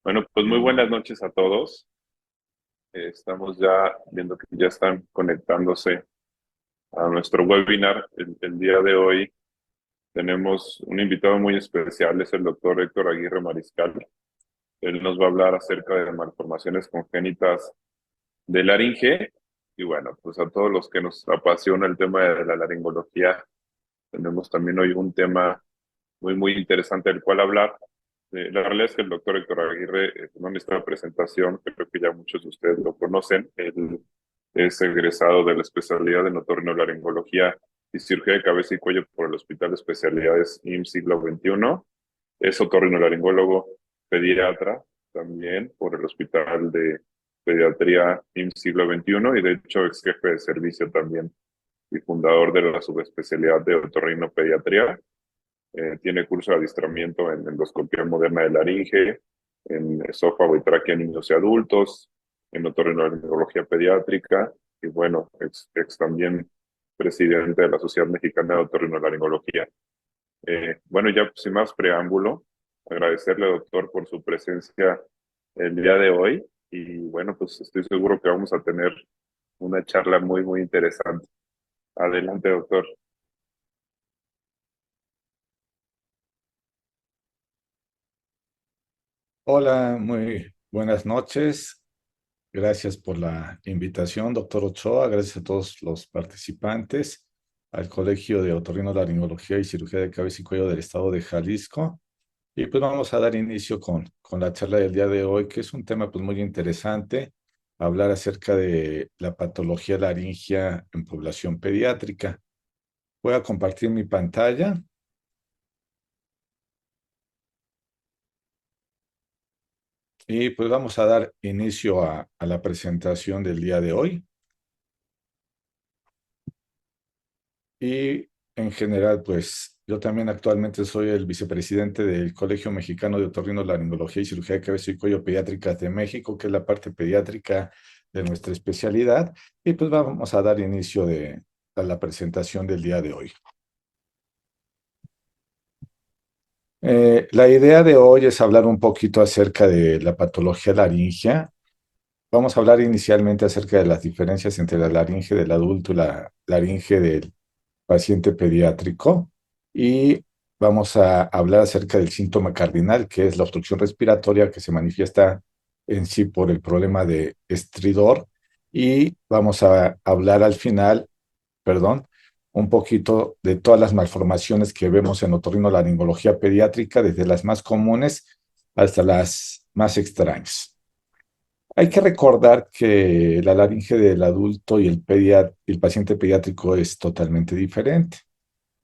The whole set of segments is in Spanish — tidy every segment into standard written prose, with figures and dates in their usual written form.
Bueno, pues muy buenas noches a todos. Estamos ya viendo que ya están conectándose a nuestro webinar. El día de hoy tenemos un invitado muy especial, es el doctor Héctor Aguirre Mariscal. Él nos va a hablar acerca de malformaciones congénitas de laringe. Y bueno, pues a todos los que nos apasiona el tema de la laringología, tenemos también hoy un tema muy interesante del cual hablar. La realidad es que el doctor Héctor Aguirre no necesita presentación, creo que ya muchos de ustedes lo conocen. Él es egresado de la especialidad de otorrinolaringología y cirugía de cabeza y cuello por el Hospital de Especialidades IMSS Siglo XXI. Es otorrinolaringólogo pediatra también por el Hospital de Pediatría IMSS Siglo XXI y de hecho ex jefe de servicio también y fundador de la subespecialidad de otorrinopediatría. Tiene curso de adiestramiento en endoscopia moderna de laringe, en esófago y tráquea en niños y adultos, en otorrinolaringología pediátrica, y bueno, ex también presidente de la Sociedad Mexicana de Otorrinolaringología. Bueno, ya sin más preámbulo, agradecerle, doctor, por su presencia el día de hoy, y bueno, pues estoy seguro que vamos a tener una charla muy interesante. Adelante, doctor. Hola, muy buenas noches. Gracias por la invitación, doctor Ochoa. Gracias a todos los participantes, al Colegio de Otorrinolaringología y Cirugía de Cabeza y Cuello del Estado de Jalisco. Y pues vamos a dar inicio con la charla del día de hoy, que es un tema pues muy interesante, hablar acerca de la patología laringia en población pediátrica. Voy a compartir mi pantalla y pues vamos a dar inicio a la presentación del día de hoy. Y en general, pues yo también actualmente soy el vicepresidente del Colegio Mexicano de Otorrinolaringología y Cirugía de Cabeza y Cuello Pediátricas de México, que es la parte pediátrica de nuestra especialidad. Y pues vamos a dar inicio a la presentación del día de hoy. La idea de hoy es hablar un poquito acerca de la patología laringia. Vamos a hablar inicialmente acerca de las diferencias entre la laringe del adulto y la laringe del paciente pediátrico y vamos a hablar acerca del síntoma cardinal, que es la obstrucción respiratoria que se manifiesta en sí por el problema de estridor y vamos a hablar al final, perdón, un poquito de todas las malformaciones que vemos en otorrinolaringología pediátrica, desde las más comunes hasta las más extrañas. Hay que recordar que la laringe del adulto y el paciente pediátrico es totalmente diferente.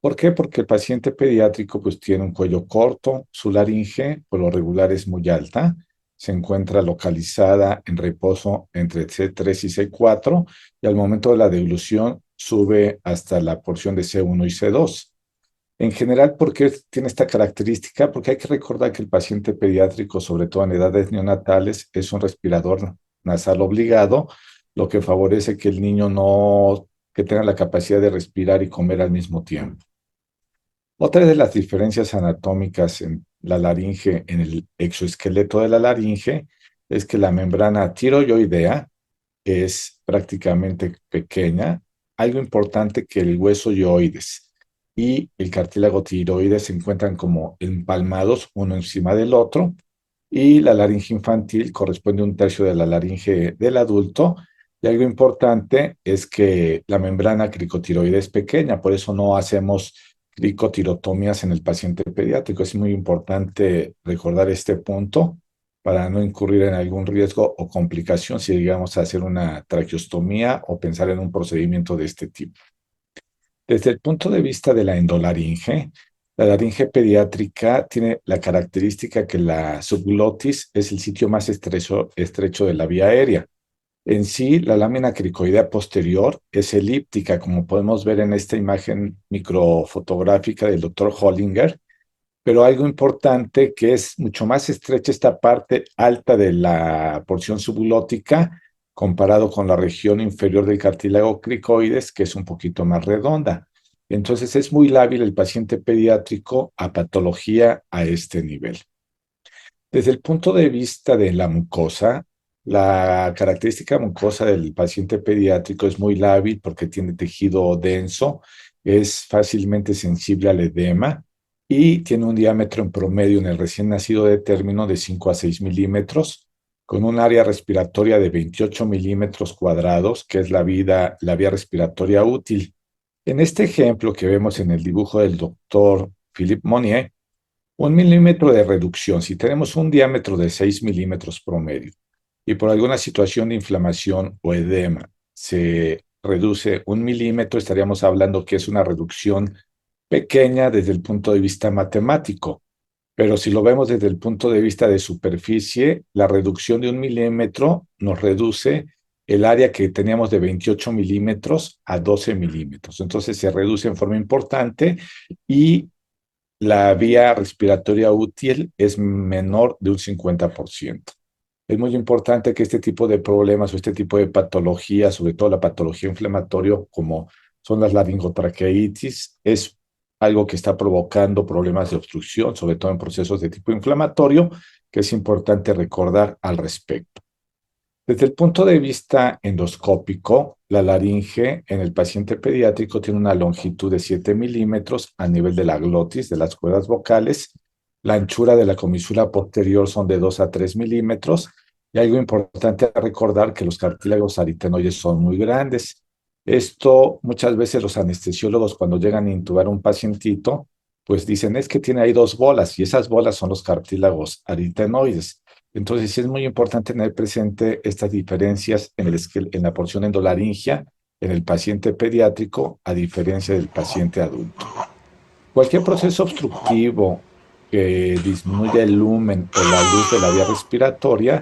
¿Por qué? Porque el paciente pediátrico pues tiene un cuello corto, su laringe por lo regular es muy alta, se encuentra localizada en reposo entre C3 y C4 y al momento de la deglución sube hasta la porción de C1 y C2. En general, ¿por qué tiene esta característica? Porque hay que recordar que el paciente pediátrico, sobre todo en edades neonatales, es un respirador nasal obligado, lo que favorece que el niño no, que tenga la capacidad de respirar y comer al mismo tiempo. Otra de las diferencias anatómicas en la laringe, en el exoesqueleto de la laringe, es que la membrana tiroidea es prácticamente pequeña. Algo importante que el hueso yoides y el cartílago tiroides se encuentran como empalmados uno encima del otro y la laringe infantil corresponde a un tercio de la laringe del adulto. Y algo importante es que la membrana cricotiroide es pequeña, por eso no hacemos cricotirotomías en el paciente pediátrico. Es muy importante recordar este punto para no incurrir en algún riesgo o complicación si llegamos a hacer una traqueostomía o pensar en un procedimiento de este tipo. Desde el punto de vista de la laringe pediátrica tiene la característica que la subglotis es el sitio más estrecho de la vía aérea. En sí, la lámina cricoidea posterior es elíptica, como podemos ver en esta imagen microfotográfica del doctor Hollinger, pero algo importante que es mucho más estrecha esta parte alta de la porción subglótica comparado con la región inferior del cartílago cricoides, que es un poquito más redonda. Entonces es muy lábil el paciente pediátrico a patología a este nivel. Desde el punto de vista de la mucosa, la característica mucosa del paciente pediátrico es muy lábil porque tiene tejido denso, es fácilmente sensible al edema y tiene un diámetro en promedio en el recién nacido de término de 5 a 6 milímetros, con un área respiratoria de 28 milímetros cuadrados, que es la vía respiratoria útil. En este ejemplo que vemos en el dibujo del doctor Philippe Monnier, 1 milímetro de reducción. Si tenemos un diámetro de 6 milímetros promedio y por alguna situación de inflamación o edema se reduce 1 milímetro, estaríamos hablando que es una reducción pequeña desde el punto de vista matemático. Pero si lo vemos desde el punto de vista de superficie, la reducción de 1 milímetro nos reduce el área que teníamos de 28 milímetros a 12 milímetros. Entonces se reduce en forma importante y la vía respiratoria útil es menor de un 50%. Es muy importante que este tipo de problemas o este tipo de patologías, sobre todo la patología inflamatoria, como son las laringotraqueitis, es algo que está provocando problemas de obstrucción, sobre todo en procesos de tipo inflamatorio, que es importante recordar al respecto. Desde el punto de vista endoscópico, la laringe en el paciente pediátrico tiene una longitud de 7 milímetros a nivel de la glotis, de las cuerdas vocales. La anchura de la comisura posterior son de 2 a 3 milímetros. Y algo importante a recordar que los cartílagos aritenoides son muy grandes. Esto muchas veces los anestesiólogos cuando llegan a intubar a un pacientito, pues dicen es que tiene ahí dos bolas y esas bolas son los cartílagos aritenoides. Entonces, sí es muy importante tener presente estas diferencias en la porción endolaringia en el paciente pediátrico a diferencia del paciente adulto. Cualquier proceso obstructivo que disminuya el lumen o la luz de la vía respiratoria,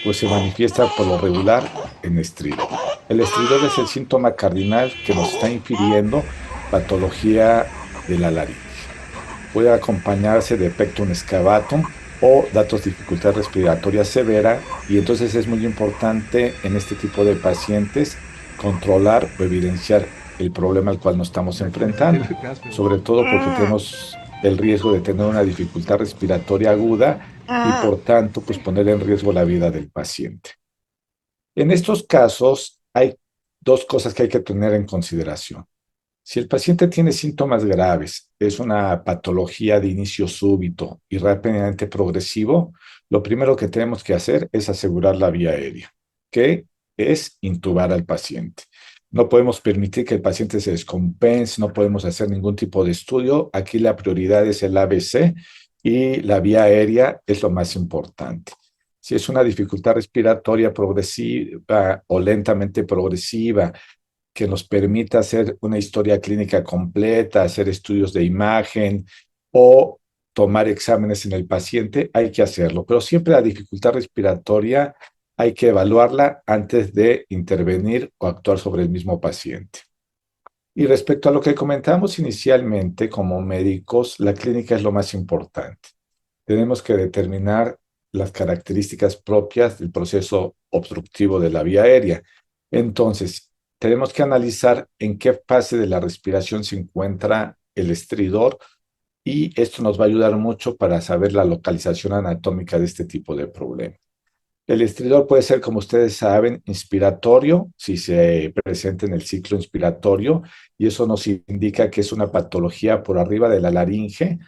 pues se manifiesta por lo regular en estridor. El estridor es el síntoma cardinal que nos está infiriendo patología de la laringe. Puede acompañarse de pectum excavatum o datos de dificultad respiratoria severa, y entonces es muy importante en este tipo de pacientes controlar o evidenciar el problema al cual nos estamos enfrentando, sobre todo porque tenemos el riesgo de tener una dificultad respiratoria aguda y por tanto, pues poner en riesgo la vida del paciente. En estos casos hay dos cosas que hay que tener en consideración. Si el paciente tiene síntomas graves, es una patología de inicio súbito y rápidamente progresivo, lo primero que tenemos que hacer es asegurar la vía aérea, que es intubar al paciente. No podemos permitir que el paciente se descompense, no podemos hacer ningún tipo de estudio. Aquí la prioridad es el ABC y la vía aérea es lo más importante. Si es una dificultad respiratoria progresiva o lentamente progresiva, que nos permita hacer una historia clínica completa, hacer estudios de imagen o tomar exámenes en el paciente, hay que hacerlo. Pero siempre la dificultad respiratoria hay que evaluarla antes de intervenir o actuar sobre el mismo paciente. Y respecto a lo que comentamos inicialmente, como médicos, la clínica es lo más importante. Tenemos que determinar las características propias del proceso obstructivo de la vía aérea. Entonces, tenemos que analizar en qué fase de la respiración se encuentra el estridor y esto nos va a ayudar mucho para saber la localización anatómica de este tipo de problema. El estridor puede ser, como ustedes saben, inspiratorio, si se presenta en el ciclo inspiratorio, y eso nos indica que es una patología por arriba de la laringe,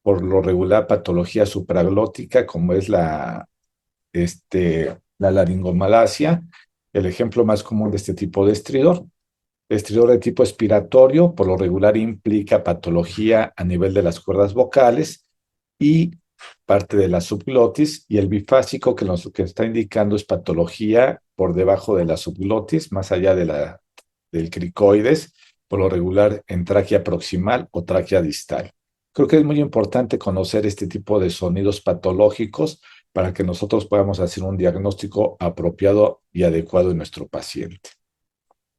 por lo regular patología supraglótica, como es la laringomalacia, el ejemplo más común de este tipo de estridor. El estridor de tipo expiratorio, por lo regular, implica patología a nivel de las cuerdas vocales y parte de la subglotis, y el bifásico que nos que está indicando es patología por debajo de la subglotis, más allá del cricoides, por lo regular en tráquea proximal o tráquea distal. Creo que es muy importante conocer este tipo de sonidos patológicos para que nosotros podamos hacer un diagnóstico apropiado y adecuado en nuestro paciente.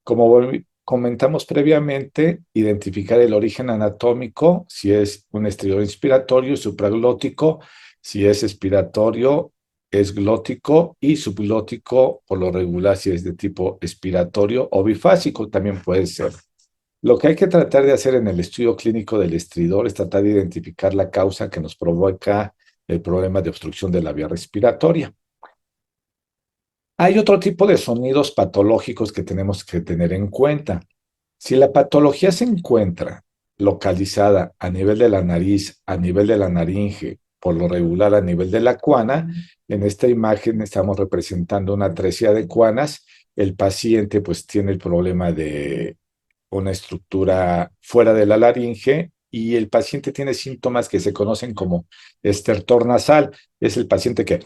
Como comentamos previamente, identificar el origen anatómico, si es un estridor inspiratorio, supraglótico, si es expiratorio, es glótico y subglótico, por lo regular, si es de tipo expiratorio o bifásico, también puede ser. Lo que hay que tratar de hacer en el estudio clínico del estridor es tratar de identificar la causa que nos provoca el problema de obstrucción de la vía respiratoria. Hay otro tipo de sonidos patológicos que tenemos que tener en cuenta. Si la patología se encuentra localizada a nivel de la nariz, a nivel de la laringe, por lo regular a nivel de la cuana, en esta imagen estamos representando una atresia de cuanas. El paciente pues tiene el problema de una estructura fuera de la laringe y el paciente tiene síntomas que se conocen como estertor nasal. Es el paciente que,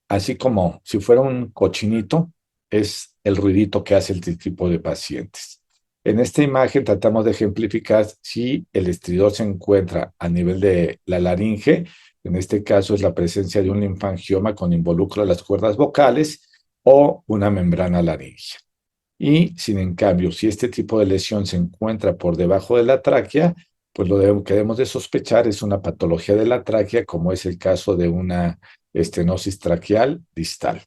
así como si fuera un cochinito, es el ruidito que hace este tipo de pacientes. En esta imagen tratamos de ejemplificar si el estridor se encuentra a nivel de la laringe, en este caso es la presencia de un linfangioma con involucro a las cuerdas vocales o una membrana laringea. Y sin en cambio, si este tipo de lesión se encuentra por debajo de la tráquea, pues que debemos de sospechar es una patología de la tráquea, como es el caso de una estenosis traqueal distal.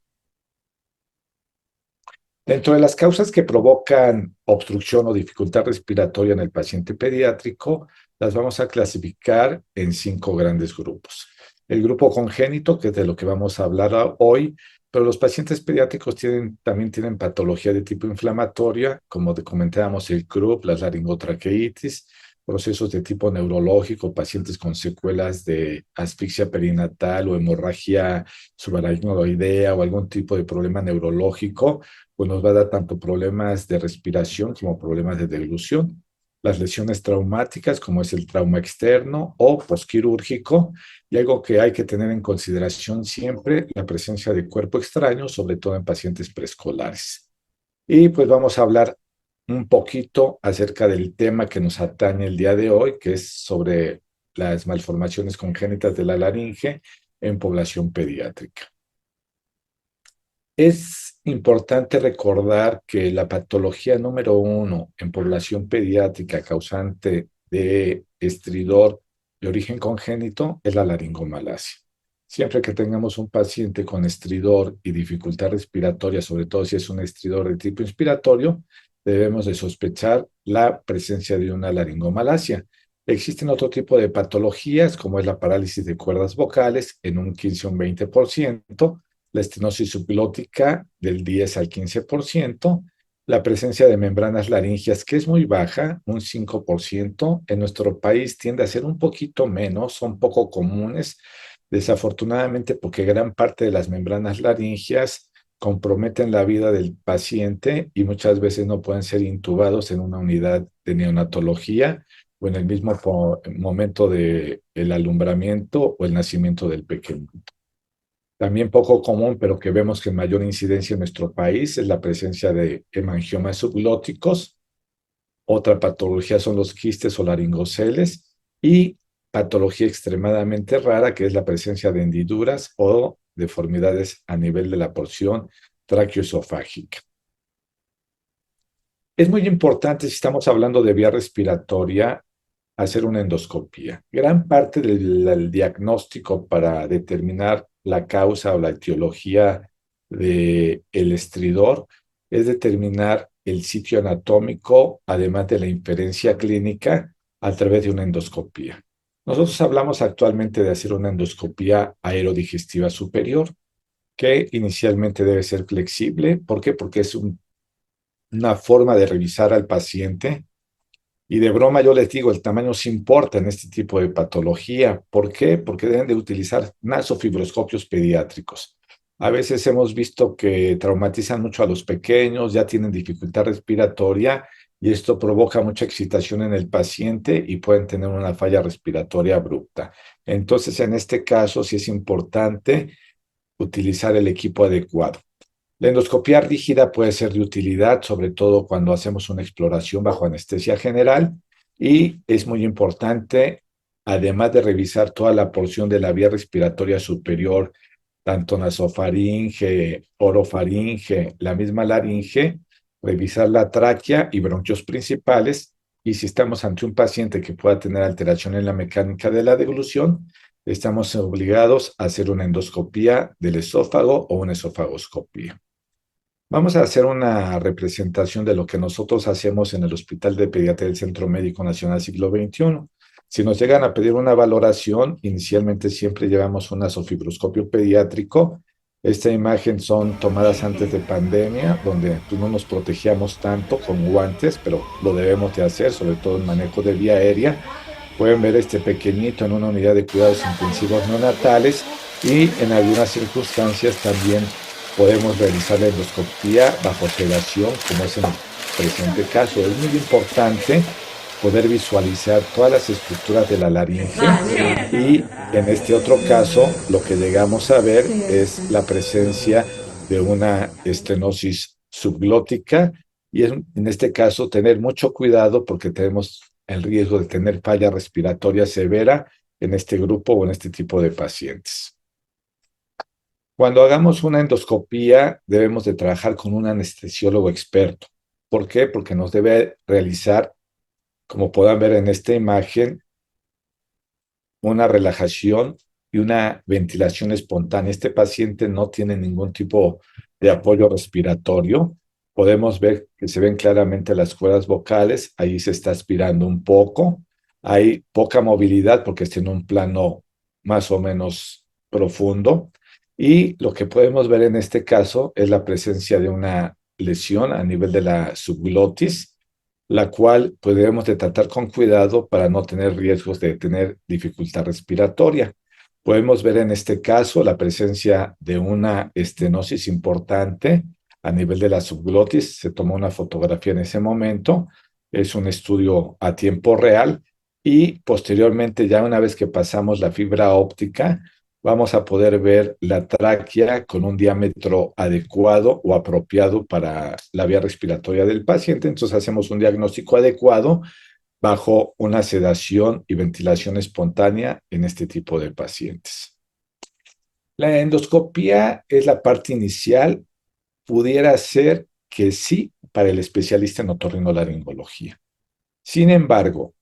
Dentro de las causas que provocan obstrucción o dificultad respiratoria en el paciente pediátrico, las vamos a clasificar en 5 grandes grupos. El grupo congénito, que es de lo que vamos a hablar hoy, pero los pacientes pediátricos también tienen patología de tipo inflamatoria, como comentábamos el CRUP, la laringotraqueitis, procesos de tipo neurológico, pacientes con secuelas de asfixia perinatal o hemorragia subaracnoidea o algún tipo de problema neurológico, pues nos va a dar tanto problemas de respiración como problemas de deglución. Las lesiones traumáticas, como es el trauma externo o posquirúrgico, y algo que hay que tener en consideración siempre, la presencia de cuerpo extraño, sobre todo en pacientes preescolares. Y pues vamos a hablar un poquito acerca del tema que nos atañe el día de hoy, que es sobre las malformaciones congénitas de la laringe en población pediátrica. Es importante recordar que la patología número 1 en población pediátrica causante de estridor de origen congénito es la laringomalacia. Siempre que tengamos un paciente con estridor y dificultad respiratoria, sobre todo si es un estridor de tipo inspiratorio, debemos de sospechar la presencia de una laringomalacia. Existen otro tipo de patologías, como es la parálisis de cuerdas vocales, en un 15 o un 20%, la estenosis subglótica del 10 al 15%, la presencia de membranas laringias, que es muy baja, un 5%. En nuestro país tiende a ser un poquito menos, son poco comunes, desafortunadamente porque gran parte de las membranas laringias comprometen la vida del paciente y muchas veces no pueden ser intubados en una unidad de neonatología o en el mismo momento del alumbramiento o el nacimiento del pequeño. También poco común, pero que vemos que en mayor incidencia en nuestro país es la presencia de hemangiomas subglóticos. Otra patología son los quistes o laringoceles y patología extremadamente rara que es la presencia de hendiduras o deformidades a nivel de la porción traqueoesofágica. Es muy importante, si estamos hablando de vía respiratoria, hacer una endoscopía. Gran parte del diagnóstico para determinar la causa o la etiología del estridor es determinar el sitio anatómico, además de la inferencia clínica, a través de una endoscopía. Nosotros hablamos actualmente de hacer una endoscopía aerodigestiva superior, que inicialmente debe ser flexible. ¿Por qué? Porque es una forma de revisar al paciente. Y de broma yo les digo, el tamaño sí importa en este tipo de patología. ¿Por qué? Porque deben de utilizar nasofibroscopios pediátricos. A veces hemos visto que traumatizan mucho a los pequeños, ya tienen dificultad respiratoria y esto provoca mucha excitación en el paciente y pueden tener una falla respiratoria abrupta. Entonces, en este caso sí es importante utilizar el equipo adecuado. La endoscopía rígida puede ser de utilidad, sobre todo cuando hacemos una exploración bajo anestesia general, y es muy importante, además de revisar toda la porción de la vía respiratoria superior, tanto nasofaringe, orofaringe, la misma laringe, revisar la tráquea y bronquios principales, y si estamos ante un paciente que pueda tener alteración en la mecánica de la deglución, estamos obligados a hacer una endoscopía del esófago o una esofagoscopía. Vamos a hacer una representación de lo que nosotros hacemos en el Hospital de Pediatría del Centro Médico Nacional Siglo XXI. Si nos llegan a pedir una valoración, inicialmente siempre llevamos un nasofibroscopio pediátrico. Esta imagen son tomadas antes de pandemia, donde pues, no nos protegíamos tanto con guantes, pero lo debemos de hacer, sobre todo en manejo de vía aérea. Pueden ver este pequeñito en una unidad de cuidados intensivos neonatales y en algunas circunstancias también podemos realizar la endoscopía bajo sedación, como es en el presente caso. Es muy importante poder visualizar todas las estructuras de la laringe y en este otro caso lo que llegamos a ver es la presencia de una estenosis subglótica y en este caso tener mucho cuidado porque tenemos el riesgo de tener falla respiratoria severa en este grupo o en este tipo de pacientes. Cuando hagamos una endoscopía, debemos de trabajar con un anestesiólogo experto. ¿Por qué? Porque nos debe realizar, como puedan ver en esta imagen, una relajación y una ventilación espontánea. Este paciente no tiene ningún tipo de apoyo respiratorio. Podemos ver que se ven claramente las cuerdas vocales. Ahí se está aspirando un poco. Hay poca movilidad porque está en un plano más o menos profundo. Y lo que podemos ver en este caso es la presencia de una lesión a nivel de la subglotis, la cual pues, debemos de tratar con cuidado para no tener riesgos de tener dificultad respiratoria. Podemos ver en este caso la presencia de una estenosis importante a nivel de la subglotis. Se tomó una fotografía en ese momento. Es un estudio a tiempo real y posteriormente, ya una vez que pasamos la fibra óptica, vamos a poder ver la tráquea con un diámetro adecuado o apropiado para la vía respiratoria del paciente. Entonces hacemos un diagnóstico adecuado bajo una sedación y ventilación espontánea en este tipo de pacientes. La endoscopía es la parte inicial, pudiera ser que sí para el especialista en otorrinolaringología. Sin embargo,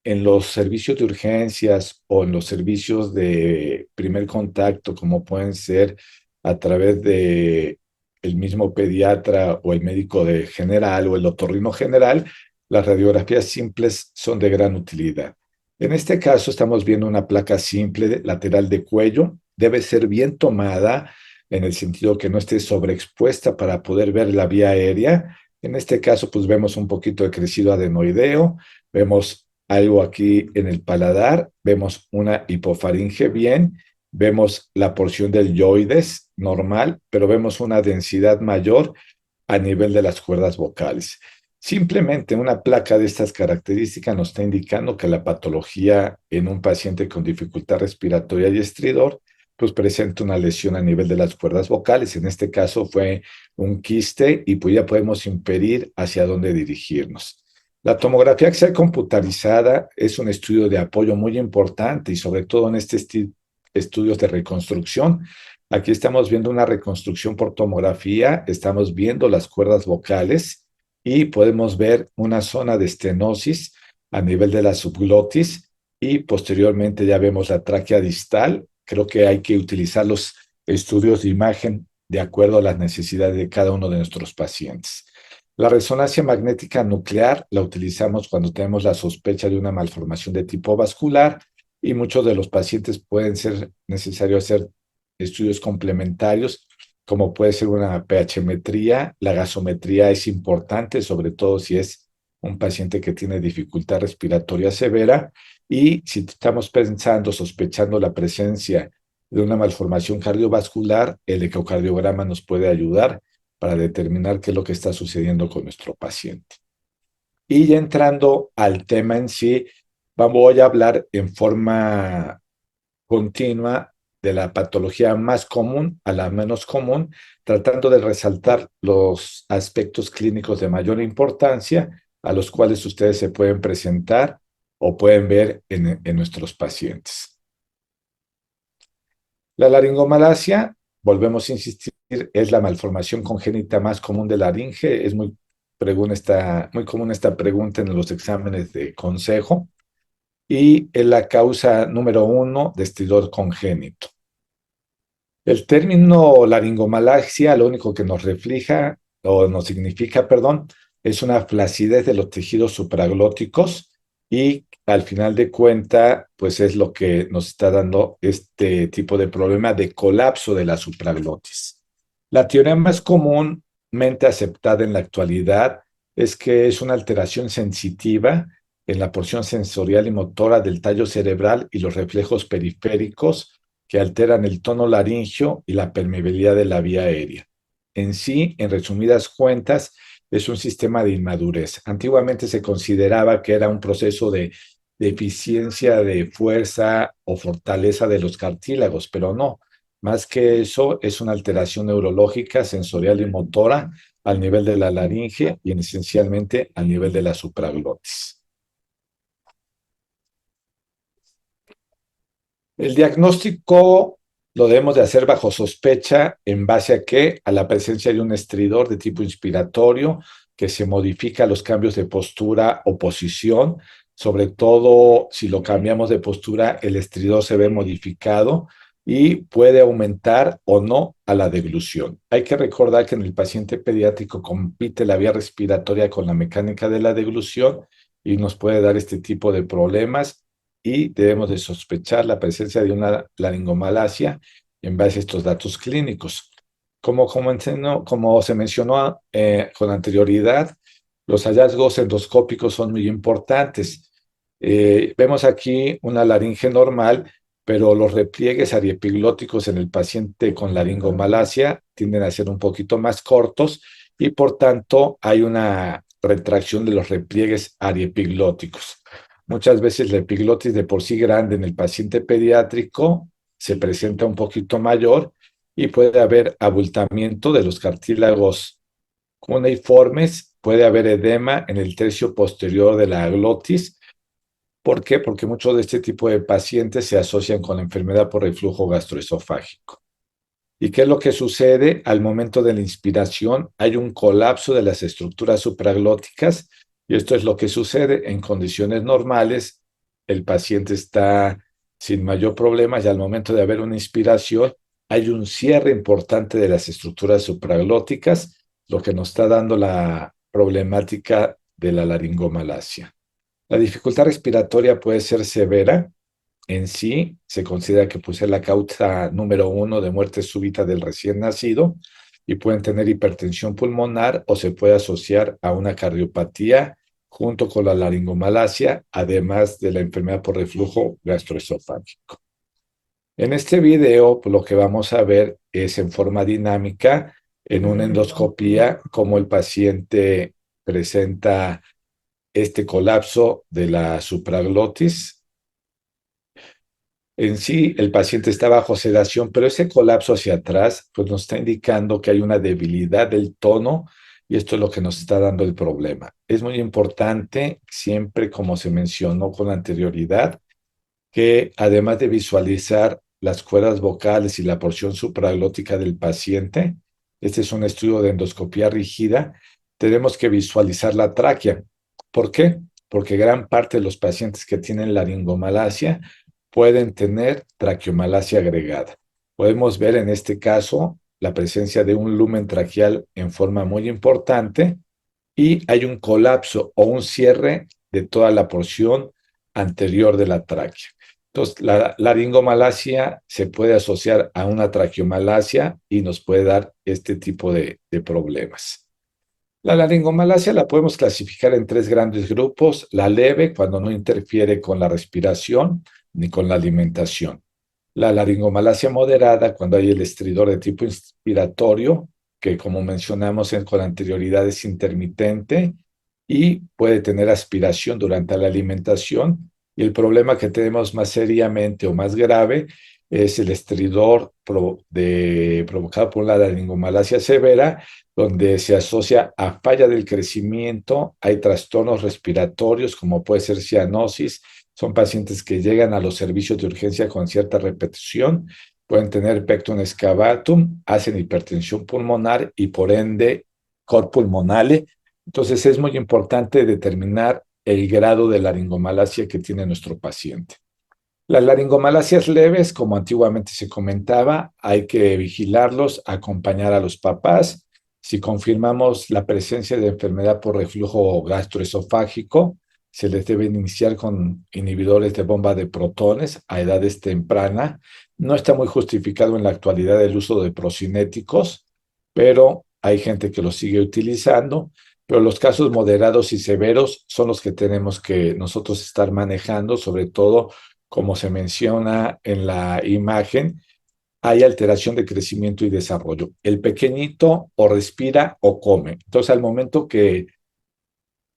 en los servicios de urgencias o en los servicios de primer contacto, como pueden ser a través de el mismo pediatra o el médico de general o el otorrino general, las radiografías simples son de gran utilidad. En este caso estamos viendo una placa simple lateral de cuello. Debe ser bien tomada en el sentido que no esté sobreexpuesta para poder ver la vía aérea. En este caso, pues vemos un poquito de crecido adenoideo, vemos algo aquí en el paladar, vemos una hipofaringe bien, vemos la porción del yoides normal, pero vemos una densidad mayor a nivel de las cuerdas vocales. Simplemente una placa de estas características nos está indicando que la patología en un paciente con dificultad respiratoria y estridor, pues presenta una lesión a nivel de las cuerdas vocales. En este caso fue un quiste y pues ya podemos inferir hacia dónde dirigirnos. La tomografía axial computarizada es un estudio de apoyo muy importante y sobre todo en estudios de reconstrucción. Aquí estamos viendo una reconstrucción por tomografía, estamos viendo las cuerdas vocales y podemos ver una zona de estenosis a nivel de la subglotis y posteriormente ya vemos la tráquea distal. Creo que hay que utilizar los estudios de imagen de acuerdo a las necesidades de cada uno de nuestros pacientes. La resonancia magnética nuclear la utilizamos cuando tenemos la sospecha de una malformación de tipo vascular y muchos de los pacientes pueden ser necesarios hacer estudios complementarios, como puede ser una pH-metría. La gasometría es importante, sobre todo si es un paciente que tiene dificultad respiratoria severa y si estamos pensando, sospechando la presencia de una malformación cardiovascular, el ecocardiograma nos puede ayudar para determinar qué es lo que está sucediendo con nuestro paciente. Y ya entrando al tema en sí, voy a hablar en forma continua de la patología más común a la menos común, tratando de resaltar los aspectos clínicos de mayor importancia a los cuales ustedes se pueden presentar o pueden ver en nuestros pacientes. La laringomalacia, volvemos a insistir, es la malformación congénita más común de laringe. Es muy común esta pregunta en los exámenes de consejo y es la causa número 1 de estridor congénito. El término laringomalacia lo único que nos refleja o nos significa, perdón, es una flacidez de los tejidos supraglóticos y al final de cuenta, pues es lo que nos está dando este tipo de problema de colapso de la supraglotis. La teoría más comúnmente aceptada en la actualidad es que es una alteración sensitiva en la porción sensorial y motora del tallo cerebral y los reflejos periféricos que alteran el tono laringio y la permeabilidad de la vía aérea. En sí, en resumidas cuentas, es un sistema de inmadurez. Antiguamente se consideraba que era un proceso de deficiencia de fuerza o fortaleza de los cartílagos, pero no. Más que eso, es una alteración neurológica, sensorial y motora al nivel de la laringe y esencialmente al nivel de la supraglotis. El diagnóstico lo debemos de hacer bajo sospecha en base a qué? A la presencia de un estridor de tipo inspiratorio que se modifica a los cambios de postura o posición. Sobre todo si lo cambiamos de postura, el estridor se ve modificado y puede aumentar o no a la deglución. Hay que recordar que en el paciente pediátrico compite la vía respiratoria con la mecánica de la deglución y nos puede dar este tipo de problemas y debemos de sospechar la presencia de una laringomalacia en base a estos datos clínicos. Como se mencionó con anterioridad, los hallazgos endoscópicos son muy importantes. Vemos aquí una laringe normal, pero los repliegues ariepiglóticos en el paciente con laringomalacia tienden a ser un poquito más cortos y por tanto hay una retracción de los repliegues ariepiglóticos. Muchas veces la epiglotis de por sí grande en el paciente pediátrico se presenta un poquito mayor y puede haber abultamiento de los cartílagos cuneiformes, puede haber edema en el tercio posterior de la glotis. ¿Por qué? Porque muchos de este tipo de pacientes se asocian con la enfermedad por reflujo gastroesofágico. ¿Y qué es lo que sucede? Al momento de la inspiración hay un colapso de las estructuras supraglóticas y esto es lo que sucede en condiciones normales. El paciente está sin mayor problema y al momento de haber una inspiración hay un cierre importante de las estructuras supraglóticas, lo que nos está dando la problemática de la laringomalacia. La dificultad respiratoria puede ser severa. En sí, se considera que puede ser la causa número uno de muerte súbita del recién nacido y pueden tener hipertensión pulmonar o se puede asociar a una cardiopatía junto con la laringomalacia, además de la enfermedad por reflujo gastroesofágico. En este video, pues, lo que vamos a ver es en forma dinámica, en una endoscopía, cómo el paciente presenta este colapso de la supraglotis. En sí, el paciente está bajo sedación, pero ese colapso hacia atrás pues nos está indicando que hay una debilidad del tono y esto es lo que nos está dando el problema. Es muy importante, siempre como se mencionó con anterioridad, que además de visualizar las cuerdas vocales y la porción supraglótica del paciente, este es un estudio de endoscopía rígida, tenemos que visualizar la tráquea. ¿Por qué? Porque gran parte de los pacientes que tienen laringomalacia pueden tener traqueomalacia agregada. Podemos ver en este caso la presencia de un lumen traqueal en forma muy importante y hay un colapso o un cierre de toda la porción anterior de la tráquea. Entonces, la laringomalacia se puede asociar a una traqueomalacia y nos puede dar este tipo de problemas. La laringomalacia la podemos clasificar en tres grandes grupos: la leve, cuando no interfiere con la respiración ni con la alimentación; la laringomalacia moderada, cuando hay el estridor de tipo inspiratorio, que como mencionamos con anterioridad es intermitente y puede tener aspiración durante la alimentación. Y el problema que tenemos más seriamente o más grave es el estridor provocado por la laringomalacia severa, donde se asocia a falla del crecimiento, hay trastornos respiratorios como puede ser cianosis. Son pacientes que llegan a los servicios de urgencia con cierta repetición, pueden tener pectum excavatum, hacen hipertensión pulmonar y por ende cor pulmonale. Entonces es muy importante determinar el grado de laringomalacia que tiene nuestro paciente. Las laringomalacias leves, como antiguamente se comentaba, hay que vigilarlos, acompañar a los papás. Si confirmamos la presencia de enfermedad por reflujo gastroesofágico, se les debe iniciar con inhibidores de bomba de protones a edades tempranas. No está muy justificado en la actualidad el uso de procinéticos, pero hay gente que los sigue utilizando. Pero los casos moderados y severos son los que tenemos que nosotros estar manejando, sobre todo, como se menciona en la imagen, hay alteración de crecimiento y desarrollo. El pequeñito o respira o come. Entonces, al momento que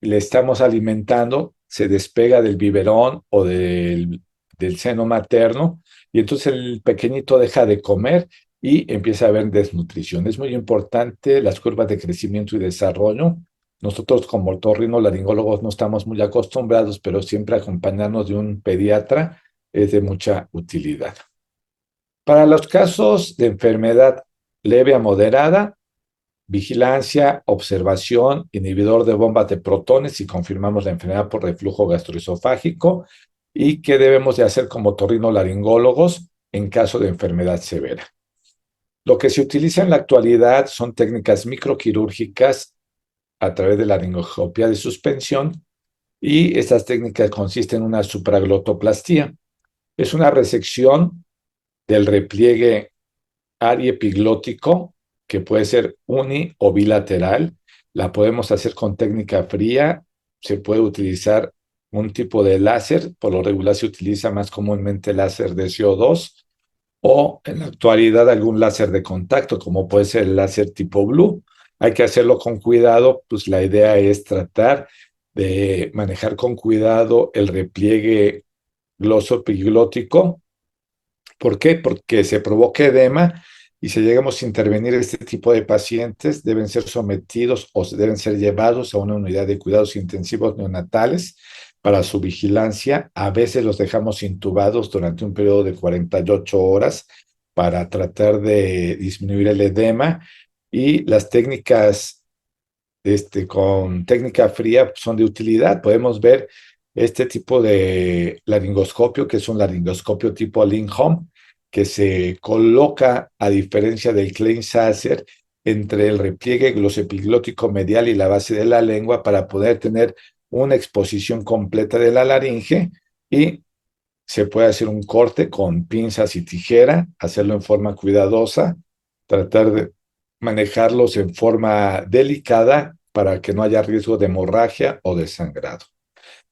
le estamos alimentando, se despega del biberón o del seno materno y entonces el pequeñito deja de comer y empieza a haber desnutrición. Es muy importante las curvas de crecimiento y desarrollo. Nosotros como otorrinolaringólogos no estamos muy acostumbrados, pero siempre acompañarnos de un pediatra es de mucha utilidad. Para los casos de enfermedad leve a moderada, vigilancia, observación, inhibidor de bombas de protones si confirmamos la enfermedad por reflujo gastroesofágico y qué debemos de hacer como otorrinolaringólogos en caso de enfermedad severa. Lo que se utiliza en la actualidad son técnicas microquirúrgicas a través de la laringoscopia de suspensión y estas técnicas consisten en una supraglotoplastía. Es una resección del repliegue ariepiglótico, que puede ser uni o bilateral. La podemos hacer con técnica fría. Se puede utilizar un tipo de láser. Por lo regular se utiliza más comúnmente láser de CO2 o en la actualidad algún láser de contacto, como puede ser el láser tipo blue. Hay que hacerlo con cuidado, pues la idea es tratar de manejar con cuidado el repliegue glosoepiglótico. ¿Por qué? Porque se provoca edema y si llegamos a intervenir este tipo de pacientes, deben ser sometidos o deben ser llevados a una unidad de cuidados intensivos neonatales para su vigilancia. A veces los dejamos intubados durante un periodo de 48 horas para tratar de disminuir el edema y las técnicas con técnica fría son de utilidad. Podemos ver este tipo de laringoscopio, que es un laringoscopio tipo Lindholm, que se coloca, a diferencia del Klein-Sasser, entre el repliegue glosoepiglótico medial y la base de la lengua para poder tener una exposición completa de la laringe y se puede hacer un corte con pinzas y tijera, hacerlo en forma cuidadosa, tratar de manejarlos en forma delicada para que no haya riesgo de hemorragia o de sangrado.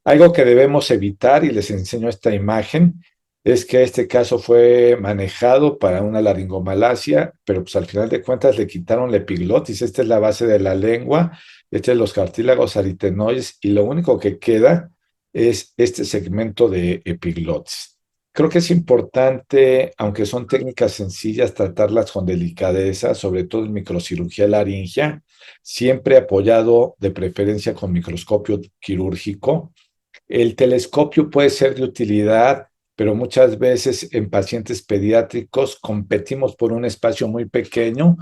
Algo que debemos evitar, y les enseño esta imagen, es que este caso fue manejado para una laringomalacia, pero pues al final de cuentas le quitaron la epiglotis. Esta es la base de la lengua, este es los cartílagos aritenoides, y lo único que queda es este segmento de epiglotis. Creo que es importante, aunque son técnicas sencillas, tratarlas con delicadeza, sobre todo en microcirugía laringea, siempre apoyado de preferencia con microscopio quirúrgico. El telescopio puede ser de utilidad, pero muchas veces en pacientes pediátricos competimos por un espacio muy pequeño.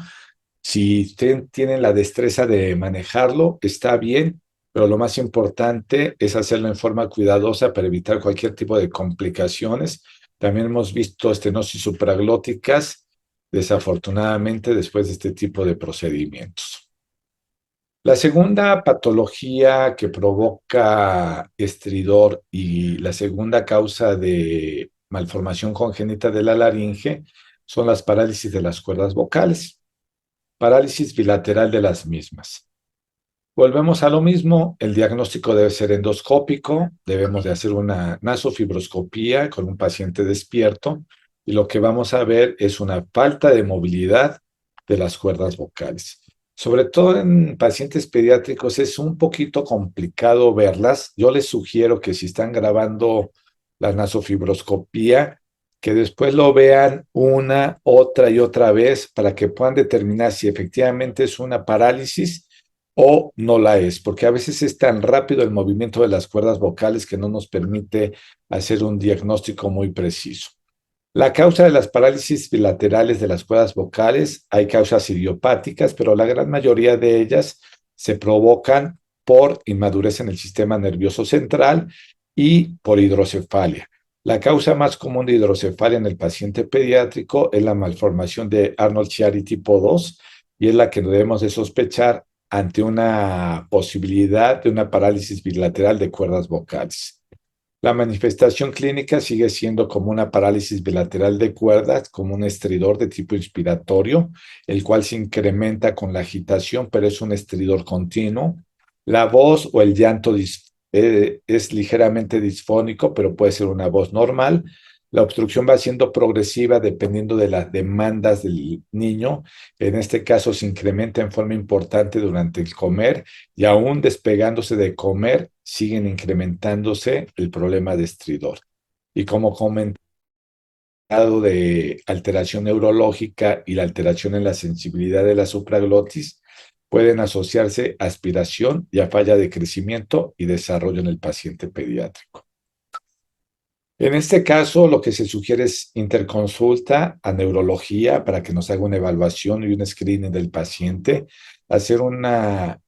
Si tienen la destreza de manejarlo, está bien, pero lo más importante es hacerlo en forma cuidadosa para evitar cualquier tipo de complicaciones. También hemos visto estenosis supraglóticas, desafortunadamente, después de este tipo de procedimientos. La segunda patología que provoca estridor y la segunda causa de malformación congénita de la laringe son las parálisis de las cuerdas vocales, parálisis bilateral de las mismas. Volvemos a lo mismo, el diagnóstico debe ser endoscópico, debemos de hacer una nasofibroscopía con un paciente despierto y lo que vamos a ver es una falta de movilidad de las cuerdas vocales. Sobre todo en pacientes pediátricos es un poquito complicado verlas. Yo les sugiero que si están grabando la nasofibroscopía, que después lo vean una, otra y otra vez para que puedan determinar si efectivamente es una parálisis o no la es, porque a veces es tan rápido el movimiento de las cuerdas vocales que no nos permite hacer un diagnóstico muy preciso. La causa de las parálisis bilaterales de las cuerdas vocales, hay causas idiopáticas, pero la gran mayoría de ellas se provocan por inmadurez en el sistema nervioso central y por hidrocefalia. La causa más común de hidrocefalia en el paciente pediátrico es la malformación de Arnold-Chiari tipo 2 y es la que debemos de sospechar ante una posibilidad de una parálisis bilateral de cuerdas vocales. La manifestación clínica sigue siendo como una parálisis bilateral de cuerdas, como un estridor de tipo inspiratorio, el cual se incrementa con la agitación, pero es un estridor continuo. La voz o el llanto es ligeramente disfónico, pero puede ser una voz normal. La obstrucción va siendo progresiva dependiendo de las demandas del niño. En este caso se incrementa en forma importante durante el comer y aún despegándose de comer, siguen incrementándose el problema de estridor. Y como comentado de alteración neurológica y la alteración en la sensibilidad de la supraglotis, pueden asociarse a aspiración y a falla de crecimiento y desarrollo en el paciente pediátrico. En este caso, lo que se sugiere es interconsulta a neurología para que nos haga una evaluación y un screening del paciente, hacer una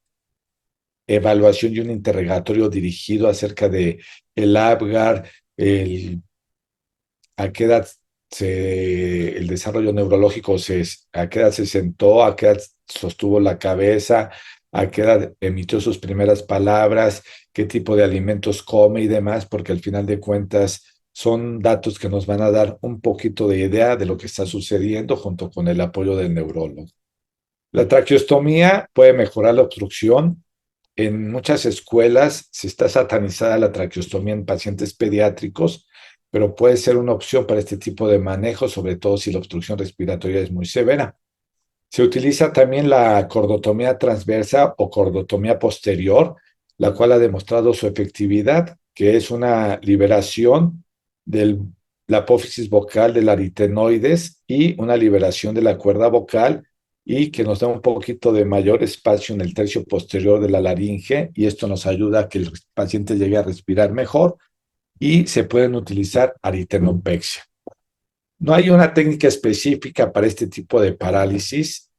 evaluación y un interrogatorio dirigido acerca de el Apgar, el, a qué edad el desarrollo neurológico a qué edad se sentó, a qué edad sostuvo la cabeza, a qué edad emitió sus primeras palabras, qué tipo de alimentos come y demás, porque al final de cuentas son datos que nos van a dar un poquito de idea de lo que está sucediendo junto con el apoyo del neurólogo. La traqueostomía puede mejorar la obstrucción. En muchas escuelas se está satanizada la traqueostomía en pacientes pediátricos, pero puede ser una opción para este tipo de manejo, sobre todo si la obstrucción respiratoria es muy severa. Se utiliza también la cordotomía transversa o cordotomía posterior, la cual ha demostrado su efectividad, que es una liberación de la apófisis vocal del aritenoides y una liberación de la cuerda vocal y que nos da un poquito de mayor espacio en el tercio posterior de la laringe y esto nos ayuda a que el paciente llegue a respirar mejor y se pueden utilizar aritenopexia. No hay una técnica específica para este tipo de parálisis,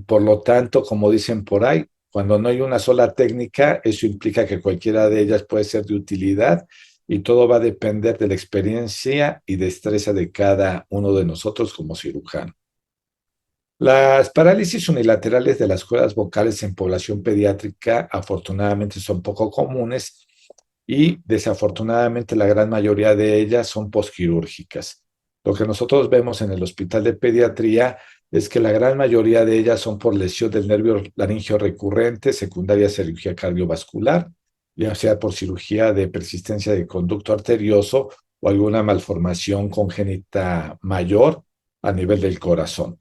por lo tanto, como dicen por ahí, cuando no hay una sola técnica, eso implica que cualquiera de ellas puede ser de utilidad y todo va a depender de la experiencia y destreza de cada uno de nosotros como cirujano. Las parálisis unilaterales de las cuerdas vocales en población pediátrica afortunadamente son poco comunes y desafortunadamente la gran mayoría de ellas son posquirúrgicas. Lo que nosotros vemos en el hospital de pediatría es que la gran mayoría de ellas son por lesión del nervio laringeo recurrente, secundaria a cirugía cardiovascular, ya sea por cirugía de persistencia de conducto arterioso o alguna malformación congénita mayor a nivel del corazón.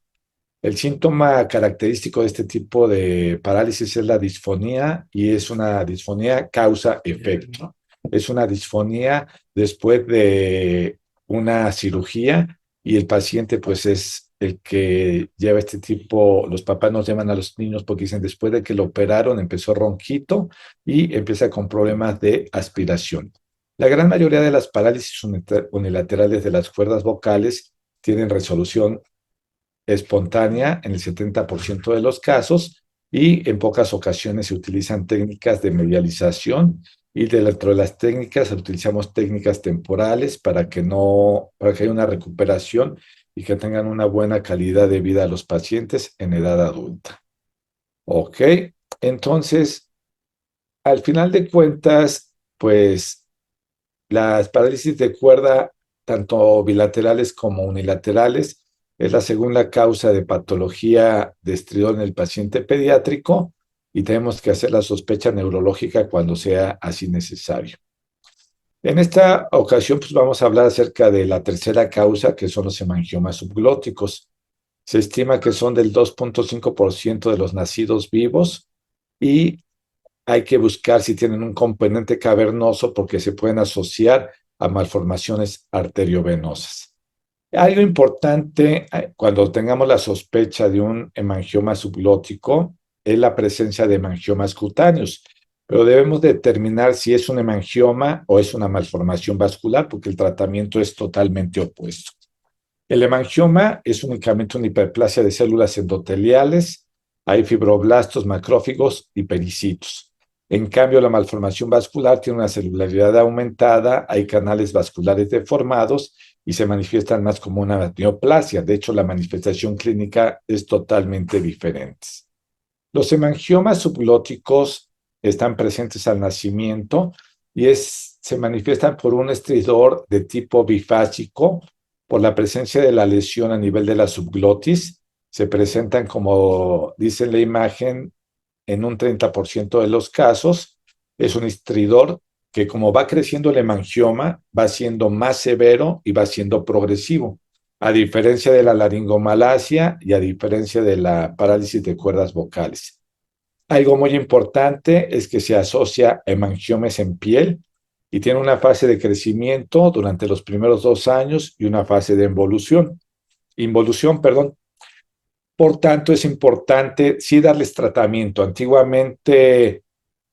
El síntoma característico de este tipo de parálisis es la disfonía y es una disfonía causa-efecto. Es una disfonía después de una cirugía y el paciente pues es el que lleva este tipo, los papás nos llaman a los niños porque dicen después de que lo operaron empezó ronquito y empieza con problemas de aspiración. La gran mayoría de las parálisis unilaterales de las cuerdas vocales tienen resolución espontánea en el 70% de los casos y en pocas ocasiones se utilizan técnicas de medialización y dentro de las técnicas utilizamos técnicas temporales para que haya una recuperación y que tengan una buena calidad de vida a los pacientes en edad adulta. Ok, entonces, al final de cuentas, pues las parálisis de cuerda, tanto bilaterales como unilaterales, es la segunda causa de patología de estridor en el paciente pediátrico y tenemos que hacer la sospecha neurológica cuando sea así necesario. En esta ocasión, pues vamos a hablar acerca de la tercera causa, que son los hemangiomas subglóticos. Se estima que son del 2.5% de los nacidos vivos y hay que buscar si tienen un componente cavernoso porque se pueden asociar a malformaciones arteriovenosas. Algo importante cuando tengamos la sospecha de un hemangioma subglótico es la presencia de hemangiomas cutáneos, pero debemos determinar si es un hemangioma o es una malformación vascular porque el tratamiento es totalmente opuesto. El hemangioma es únicamente una hiperplasia de células endoteliales, hay fibroblastos, macrófagos y pericitos. En cambio, la malformación vascular tiene una celularidad aumentada, hay canales vasculares deformados y se manifiestan más como una neoplasia. De hecho, la manifestación clínica es totalmente diferente. Los hemangiomas subglóticos están presentes al nacimiento y se manifiestan por un estridor de tipo bifásico, por la presencia de la lesión a nivel de la subglotis. Se presentan, como dice la imagen, en un 30% de los casos. Es un estridor que, como va creciendo el hemangioma, va siendo más severo y va siendo progresivo, a diferencia de la laringomalacia y a diferencia de la parálisis de cuerdas vocales. Algo muy importante es que se asocia a hemangiomas en piel y tiene una fase de crecimiento durante los primeros 2 años y una fase de involución, perdón. Por tanto, es importante sí darles tratamiento. Antiguamente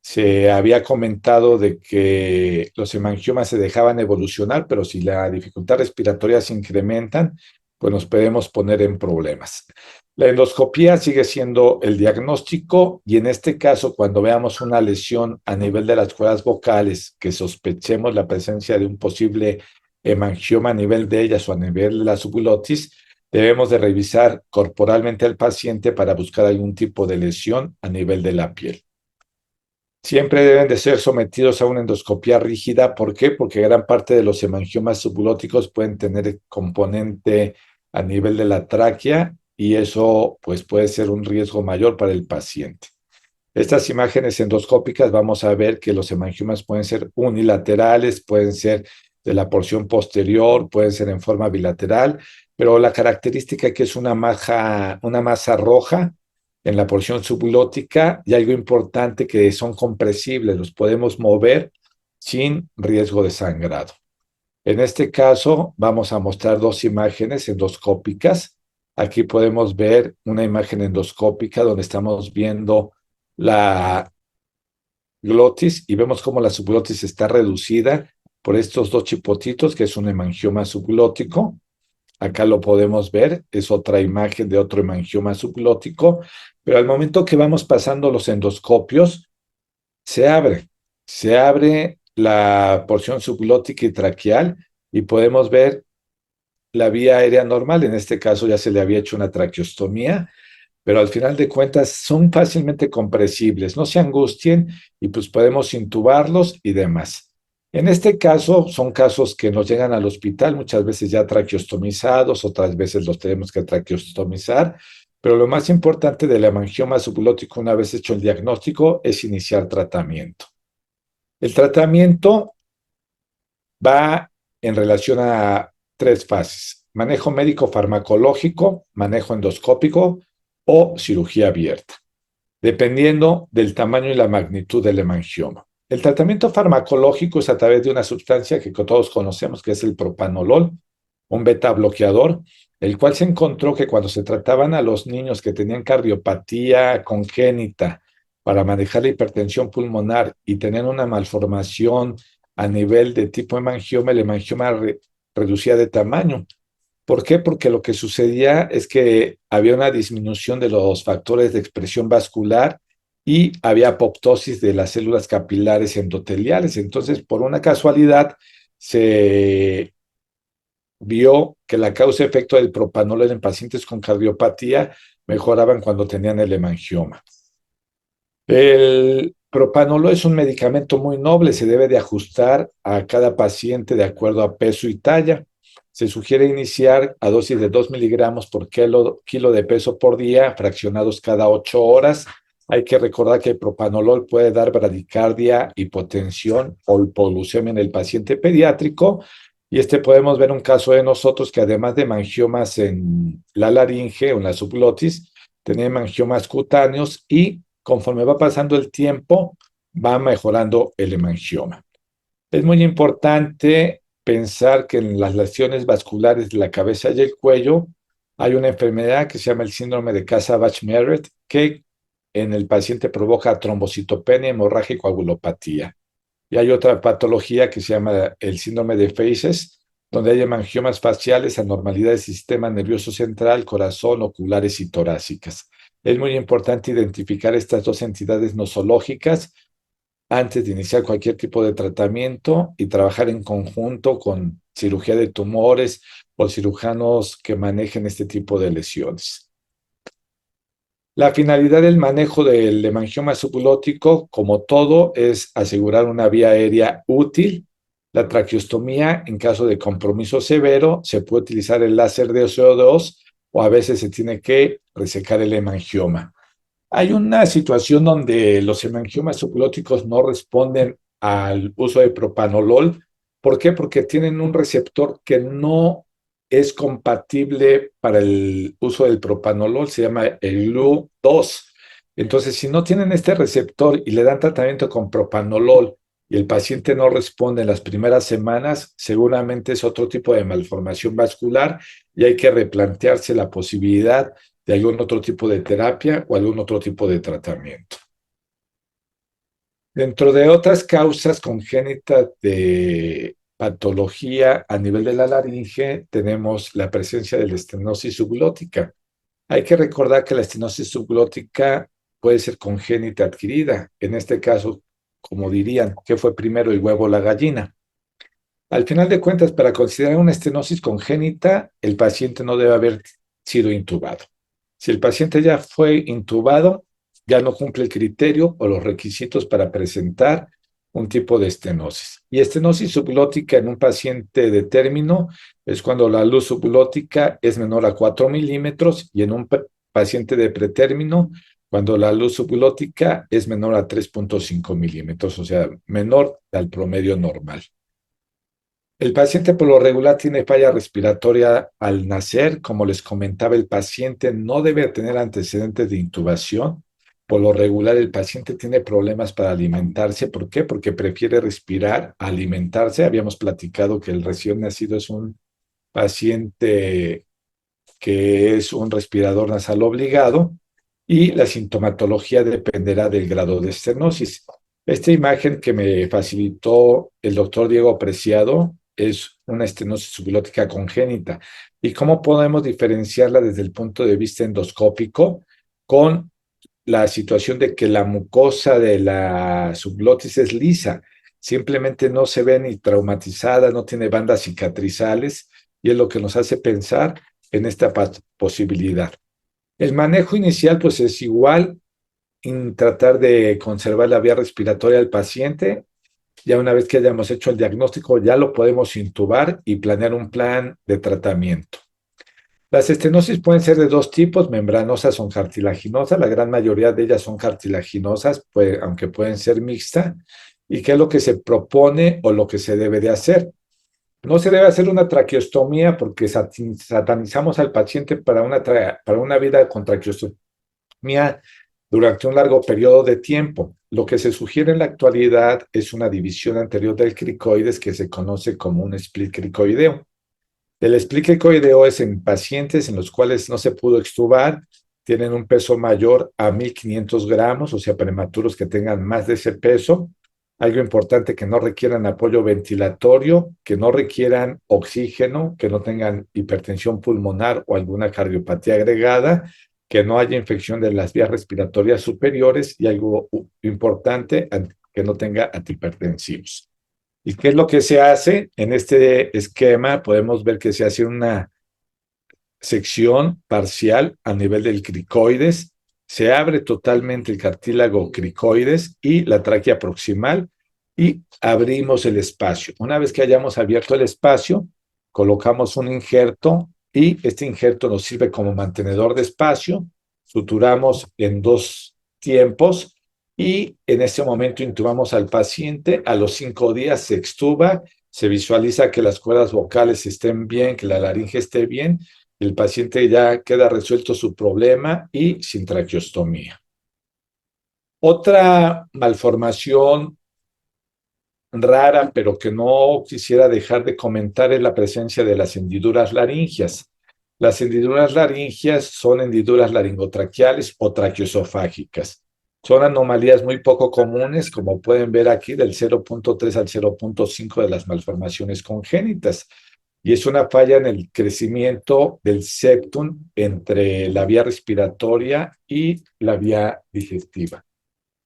se había comentado de que los hemangiomas se dejaban evolucionar, pero si la dificultad respiratoria se incrementan, pues nos podemos poner en problemas. La endoscopía sigue siendo el diagnóstico y en este caso, cuando veamos una lesión a nivel de las cuerdas vocales, que sospechemos la presencia de un posible hemangioma a nivel de ellas o a nivel de la subglotis, debemos de revisar corporalmente al paciente para buscar algún tipo de lesión a nivel de la piel. Siempre deben de ser sometidos a una endoscopia rígida. ¿Por qué? Porque gran parte de los hemangiomas subglóticos pueden tener componente a nivel de la tráquea y eso pues puede ser un riesgo mayor para el paciente. Estas imágenes endoscópicas vamos a ver que los hemangiomas pueden ser unilaterales, pueden ser de la porción posterior, pueden ser en forma bilateral, pero la característica es que es una masa roja en la porción subglótica y algo importante que son compresibles, los podemos mover sin riesgo de sangrado. En este caso vamos a mostrar dos imágenes endoscópicas. Aquí podemos ver una imagen endoscópica donde estamos viendo la glotis y vemos cómo la subglotis está reducida por estos dos chipotitos, que es un hemangioma subglótico. Acá lo podemos ver, es otra imagen de otro hemangioma subglótico, pero al momento que vamos pasando los endoscopios, se abre, se abre la porción subglótica y traqueal y podemos ver la vía aérea normal. En este caso ya se le había hecho una traqueostomía, pero al final de cuentas son fácilmente compresibles. No se angustien y pues podemos intubarlos y demás. En este caso, son casos que nos llegan al hospital, muchas veces ya traqueostomizados, otras veces los tenemos que traqueostomizar, pero lo más importante del hemangioma subglótico, una vez hecho el diagnóstico, es iniciar tratamiento. El tratamiento va en relación a 3 fases: manejo médico farmacológico, manejo endoscópico o cirugía abierta, dependiendo del tamaño y la magnitud del hemangioma. El tratamiento farmacológico es a través de una sustancia que todos conocemos, que es el propanolol, un beta bloqueador, el cual se encontró que cuando se trataban a los niños que tenían cardiopatía congénita para manejar la hipertensión pulmonar y tener una malformación a nivel de tipo hemangioma, el hemangioma reducía de tamaño. ¿Por qué? Porque lo que sucedía es que había una disminución de los factores de expresión vascular y había apoptosis de las células capilares endoteliales. Entonces, por una casualidad, se vio que la causa-efecto del propanolol en pacientes con cardiopatía mejoraban cuando tenían el hemangioma. El propanolol es un medicamento muy noble, se debe de ajustar a cada paciente de acuerdo a peso y talla. Se sugiere iniciar a dosis de 2 miligramos por kilo de peso por día, fraccionados cada 8 horas. Hay que recordar que el propanolol puede dar bradicardia, hipotensión o hipoglucemia en el paciente pediátrico. Y podemos ver un caso de nosotros que, además de hemangiomas en la laringe o en la subglotis, tenía hemangiomas cutáneos y conforme va pasando el tiempo, va mejorando el hemangioma. Es muy importante pensar que en las lesiones vasculares de la cabeza y el cuello hay una enfermedad que se llama el síndrome de Casa-Bach-Merritt, que en el paciente provoca trombocitopenia, hemorragia y coagulopatía. Y hay otra patología que se llama el síndrome de Faces, donde hay hemangiomas faciales, anormalidades del sistema nervioso central, corazón, oculares y torácicas. Es muy importante identificar estas dos entidades nosológicas antes de iniciar cualquier tipo de tratamiento y trabajar en conjunto con cirugía de tumores o cirujanos que manejen este tipo de lesiones. La finalidad del manejo del hemangioma subglótico, como todo, es asegurar una vía aérea útil. La traqueostomía, en caso de compromiso severo, se puede utilizar el láser de CO2 o a veces se tiene que resecar el hemangioma. Hay una situación donde los hemangiomas subglóticos no responden al uso de propanolol. ¿Por qué? Porque tienen un receptor que no es compatible para el uso del propanolol, se llama el GLU2. Entonces, si no tienen este receptor y le dan tratamiento con propanolol y el paciente no responde en las primeras semanas, seguramente es otro tipo de malformación vascular y hay que replantearse la posibilidad de algún otro tipo de terapia o algún otro tipo de tratamiento. Dentro de otras causas congénitas de patología a nivel de la laringe, tenemos la presencia de la estenosis subglótica. Hay que recordar que la estenosis subglótica puede ser congénita adquirida. En este caso, como dirían, ¿qué fue primero, el huevo o la gallina? Al final de cuentas, para considerar una estenosis congénita, el paciente no debe haber sido intubado. Si el paciente ya fue intubado, ya no cumple el criterio o los requisitos para presentar un tipo de estenosis. Y estenosis subglótica en un paciente de término es cuando la luz subglótica es menor a 4 milímetros y en un paciente de pretérmino cuando la luz subglótica es menor a 3,5 milímetros, o sea, menor al promedio normal. El paciente por lo regular tiene falla respiratoria al nacer. Como les comentaba, el paciente no debe tener antecedentes de intubación. Por lo regular, el paciente tiene problemas para alimentarse. ¿Por qué? Porque prefiere respirar a alimentarse. Habíamos platicado que el recién nacido es un paciente que es un respirador nasal obligado y la sintomatología dependerá del grado de estenosis. Esta imagen que me facilitó el doctor Diego Preciado es una estenosis subglótica congénita. ¿Y cómo podemos diferenciarla desde el punto de vista endoscópico? Con la situación de que la mucosa de la subglotis es lisa, simplemente no se ve ni traumatizada, no tiene bandas cicatrizales y es lo que nos hace pensar en esta posibilidad. El manejo inicial pues es igual en tratar de conservar la vía respiratoria del paciente. Ya una vez que hayamos hecho el diagnóstico, ya lo podemos intubar y planear un plan de tratamiento. Las estenosis pueden ser de dos tipos, membranosas o cartilaginosas. La gran mayoría de ellas son cartilaginosas, pues, aunque pueden ser mixtas. ¿Y qué es lo que se propone o lo que se debe de hacer? No se debe hacer una traqueostomía porque satanizamos al paciente para una vida con traqueostomía durante un largo periodo de tiempo. Lo que se sugiere en la actualidad es una división anterior del cricoides que se conoce como un split cricoideo. El split cricoideo es en pacientes en los cuales no se pudo extubar, tienen un peso mayor a 1,500 gramos, o sea, prematuros que tengan más de ese peso. Algo importante, que no requieran apoyo ventilatorio, que no requieran oxígeno, que no tengan hipertensión pulmonar o alguna cardiopatía agregada, que no haya infección de las vías respiratorias superiores y algo importante, que no tenga antihipertensivos. ¿Y qué es lo que se hace? En este esquema podemos ver que se hace una sección parcial a nivel del cricoides, se abre totalmente el cartílago cricoides y la tráquea proximal y abrimos el espacio. Una vez que hayamos abierto el espacio, colocamos un injerto y este injerto nos sirve como mantenedor de espacio. Suturamos en 2 tiempos y en ese momento intubamos al paciente. A los 5 días se extuba, se visualiza que las cuerdas vocales estén bien, que la laringe esté bien. El paciente ya queda resuelto su problema y sin traqueostomía. Otra malformación rara, pero que no quisiera dejar de comentar, es la presencia de las hendiduras laringias. Las hendiduras laringias son hendiduras laringotraqueales o traqueoesofágicas. Son anomalías muy poco comunes, como pueden ver aquí, del 0,3 al 0,5 de las malformaciones congénitas. Y es una falla en el crecimiento del septum entre la vía respiratoria y la vía digestiva.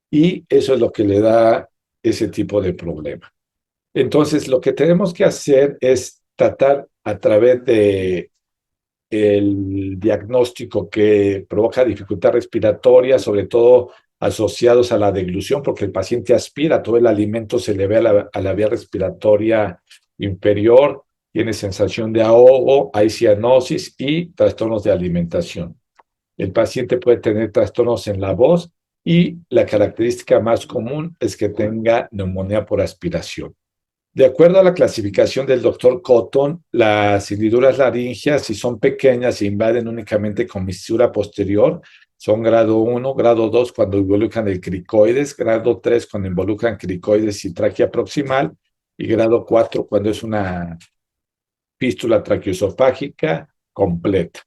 Y eso es lo que le da ese tipo de problema. Entonces, lo que tenemos que hacer es tratar a través de el diagnóstico que provoca dificultad respiratoria, sobre todo asociados a la deglución, porque el paciente aspira, todo el alimento se le ve a la vía respiratoria inferior, tiene sensación de ahogo, hay cianosis y trastornos de alimentación. El paciente puede tener trastornos en la voz y la característica más común es que tenga neumonía por aspiración. De acuerdo a la clasificación del doctor Cotton, las hendiduras laringeas, si son pequeñas e invaden únicamente comisura posterior, son grado 1, grado 2 cuando involucran el cricoides, grado 3 cuando involucran cricoides y tráquea proximal, y grado 4 cuando es una fístula traqueoesofágica completa.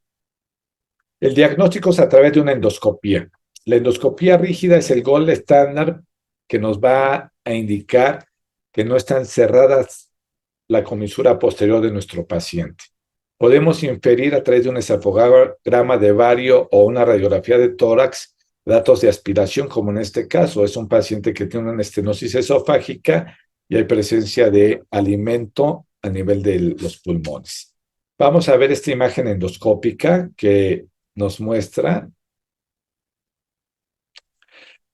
El diagnóstico es a través de una endoscopía. La endoscopía rígida es el gold estándar que nos va a indicar que no están cerradas la comisura posterior de nuestro paciente. Podemos inferir a través de un esofagograma de vario o una radiografía de tórax datos de aspiración, como en este caso. Es un paciente que tiene una estenosis esofágica y hay presencia de alimento a nivel de los pulmones. Vamos a ver esta imagen endoscópica que nos muestra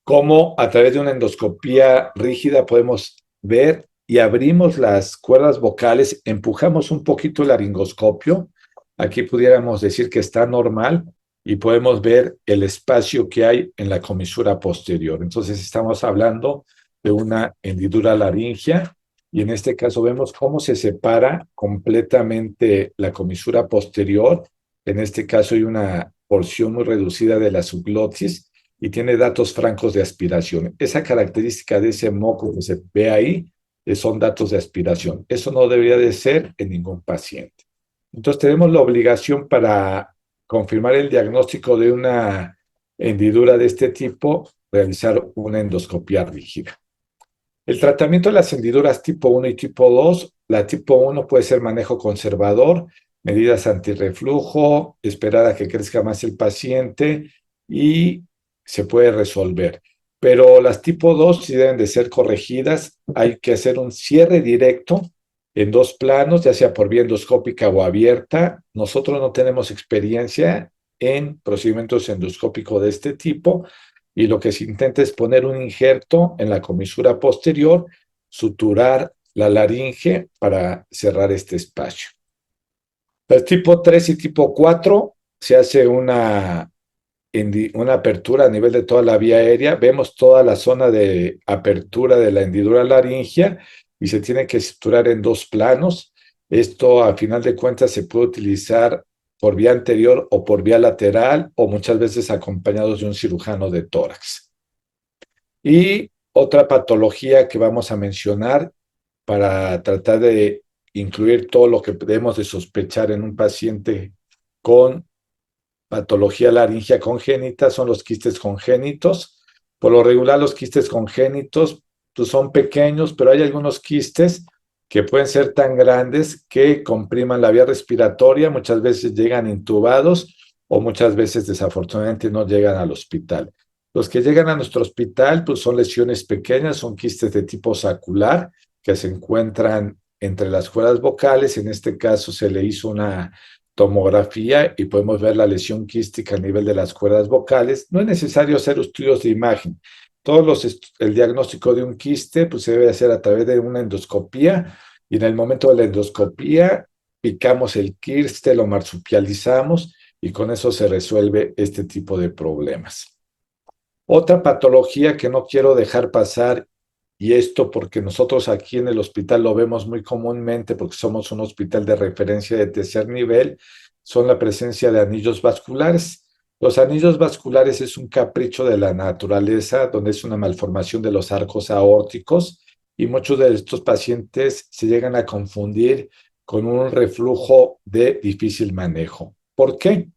cómo a través de una endoscopía rígida podemos ver y abrimos las cuerdas vocales, empujamos un poquito el laringoscopio. Aquí pudiéramos decir que está normal y podemos ver el espacio que hay en la comisura posterior. Entonces estamos hablando de una hendidura laringea y en este caso vemos cómo se separa completamente la comisura posterior. En este caso hay una porción muy reducida de la subglotis y tiene datos francos de aspiración. Esa característica de ese moco que se ve ahí son datos de aspiración. Eso no debería de ser en ningún paciente. Entonces tenemos la obligación para confirmar el diagnóstico de una hendidura de este tipo, realizar una endoscopia rígida. El tratamiento de las hendiduras tipo 1 y tipo 2, la tipo 1 puede ser manejo conservador, medidas antirreflujo, esperar a que crezca más el paciente y se puede resolver. Pero las tipo 2 sí deben de ser corregidas, hay que hacer un cierre directo en dos planos, ya sea por vía endoscópica o abierta. Nosotros no tenemos experiencia en procedimientos endoscópicos de este tipo, y lo que se intenta es poner un injerto en la comisura posterior, suturar la laringe para cerrar este espacio. Las tipo 3 y tipo 4 se hace una apertura a nivel de toda la vía aérea. Vemos toda la zona de apertura de la hendidura laringea y se tiene que suturar en dos planos. Esto, a final de cuentas, se puede utilizar por vía anterior o por vía lateral o muchas veces acompañados de un cirujano de tórax. Y otra patología que vamos a mencionar para tratar de incluir todo lo que debemos de sospechar en un paciente con patología laringea congénita son los quistes congénitos. Por lo regular, los quistes congénitos pues, son pequeños, pero hay algunos quistes que pueden ser tan grandes que compriman la vía respiratoria, muchas veces llegan intubados o muchas veces desafortunadamente no llegan al hospital. Los que llegan a nuestro hospital pues son lesiones pequeñas, son quistes de tipo sacular que se encuentran entre las cuerdas vocales. En este caso se le hizo una tomografía y podemos ver la lesión quística a nivel de las cuerdas vocales. No es necesario hacer estudios de imagen. El diagnóstico de un quiste pues, se debe hacer a través de una endoscopía y en el momento de la endoscopía picamos el quiste, lo marsupializamos y con eso se resuelve este tipo de problemas. Otra patología que no quiero dejar pasar, y esto porque nosotros aquí en el hospital lo vemos muy comúnmente porque somos un hospital de referencia de tercer nivel, son la presencia de anillos vasculares. Los anillos vasculares es un capricho de la naturaleza, donde es una malformación de los arcos aórticos y muchos de estos pacientes se llegan a confundir con un reflujo de difícil manejo. ¿Por qué?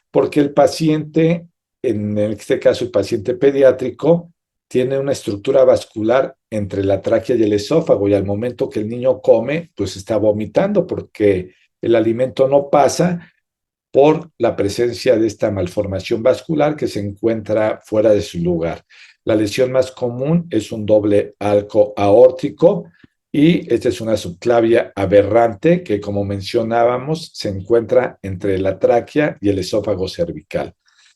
Porque el paciente, en este caso el paciente pediátrico, tiene una estructura vascular entre la tráquea y el esófago y al momento que el niño come, pues está vomitando porque el alimento no pasa por la presencia de esta malformación vascular que se encuentra fuera de su lugar. La lesión más común es un doble arco aórtico y esta es una subclavia aberrante que, como mencionábamos, se encuentra entre la tráquea y el esófago cervical.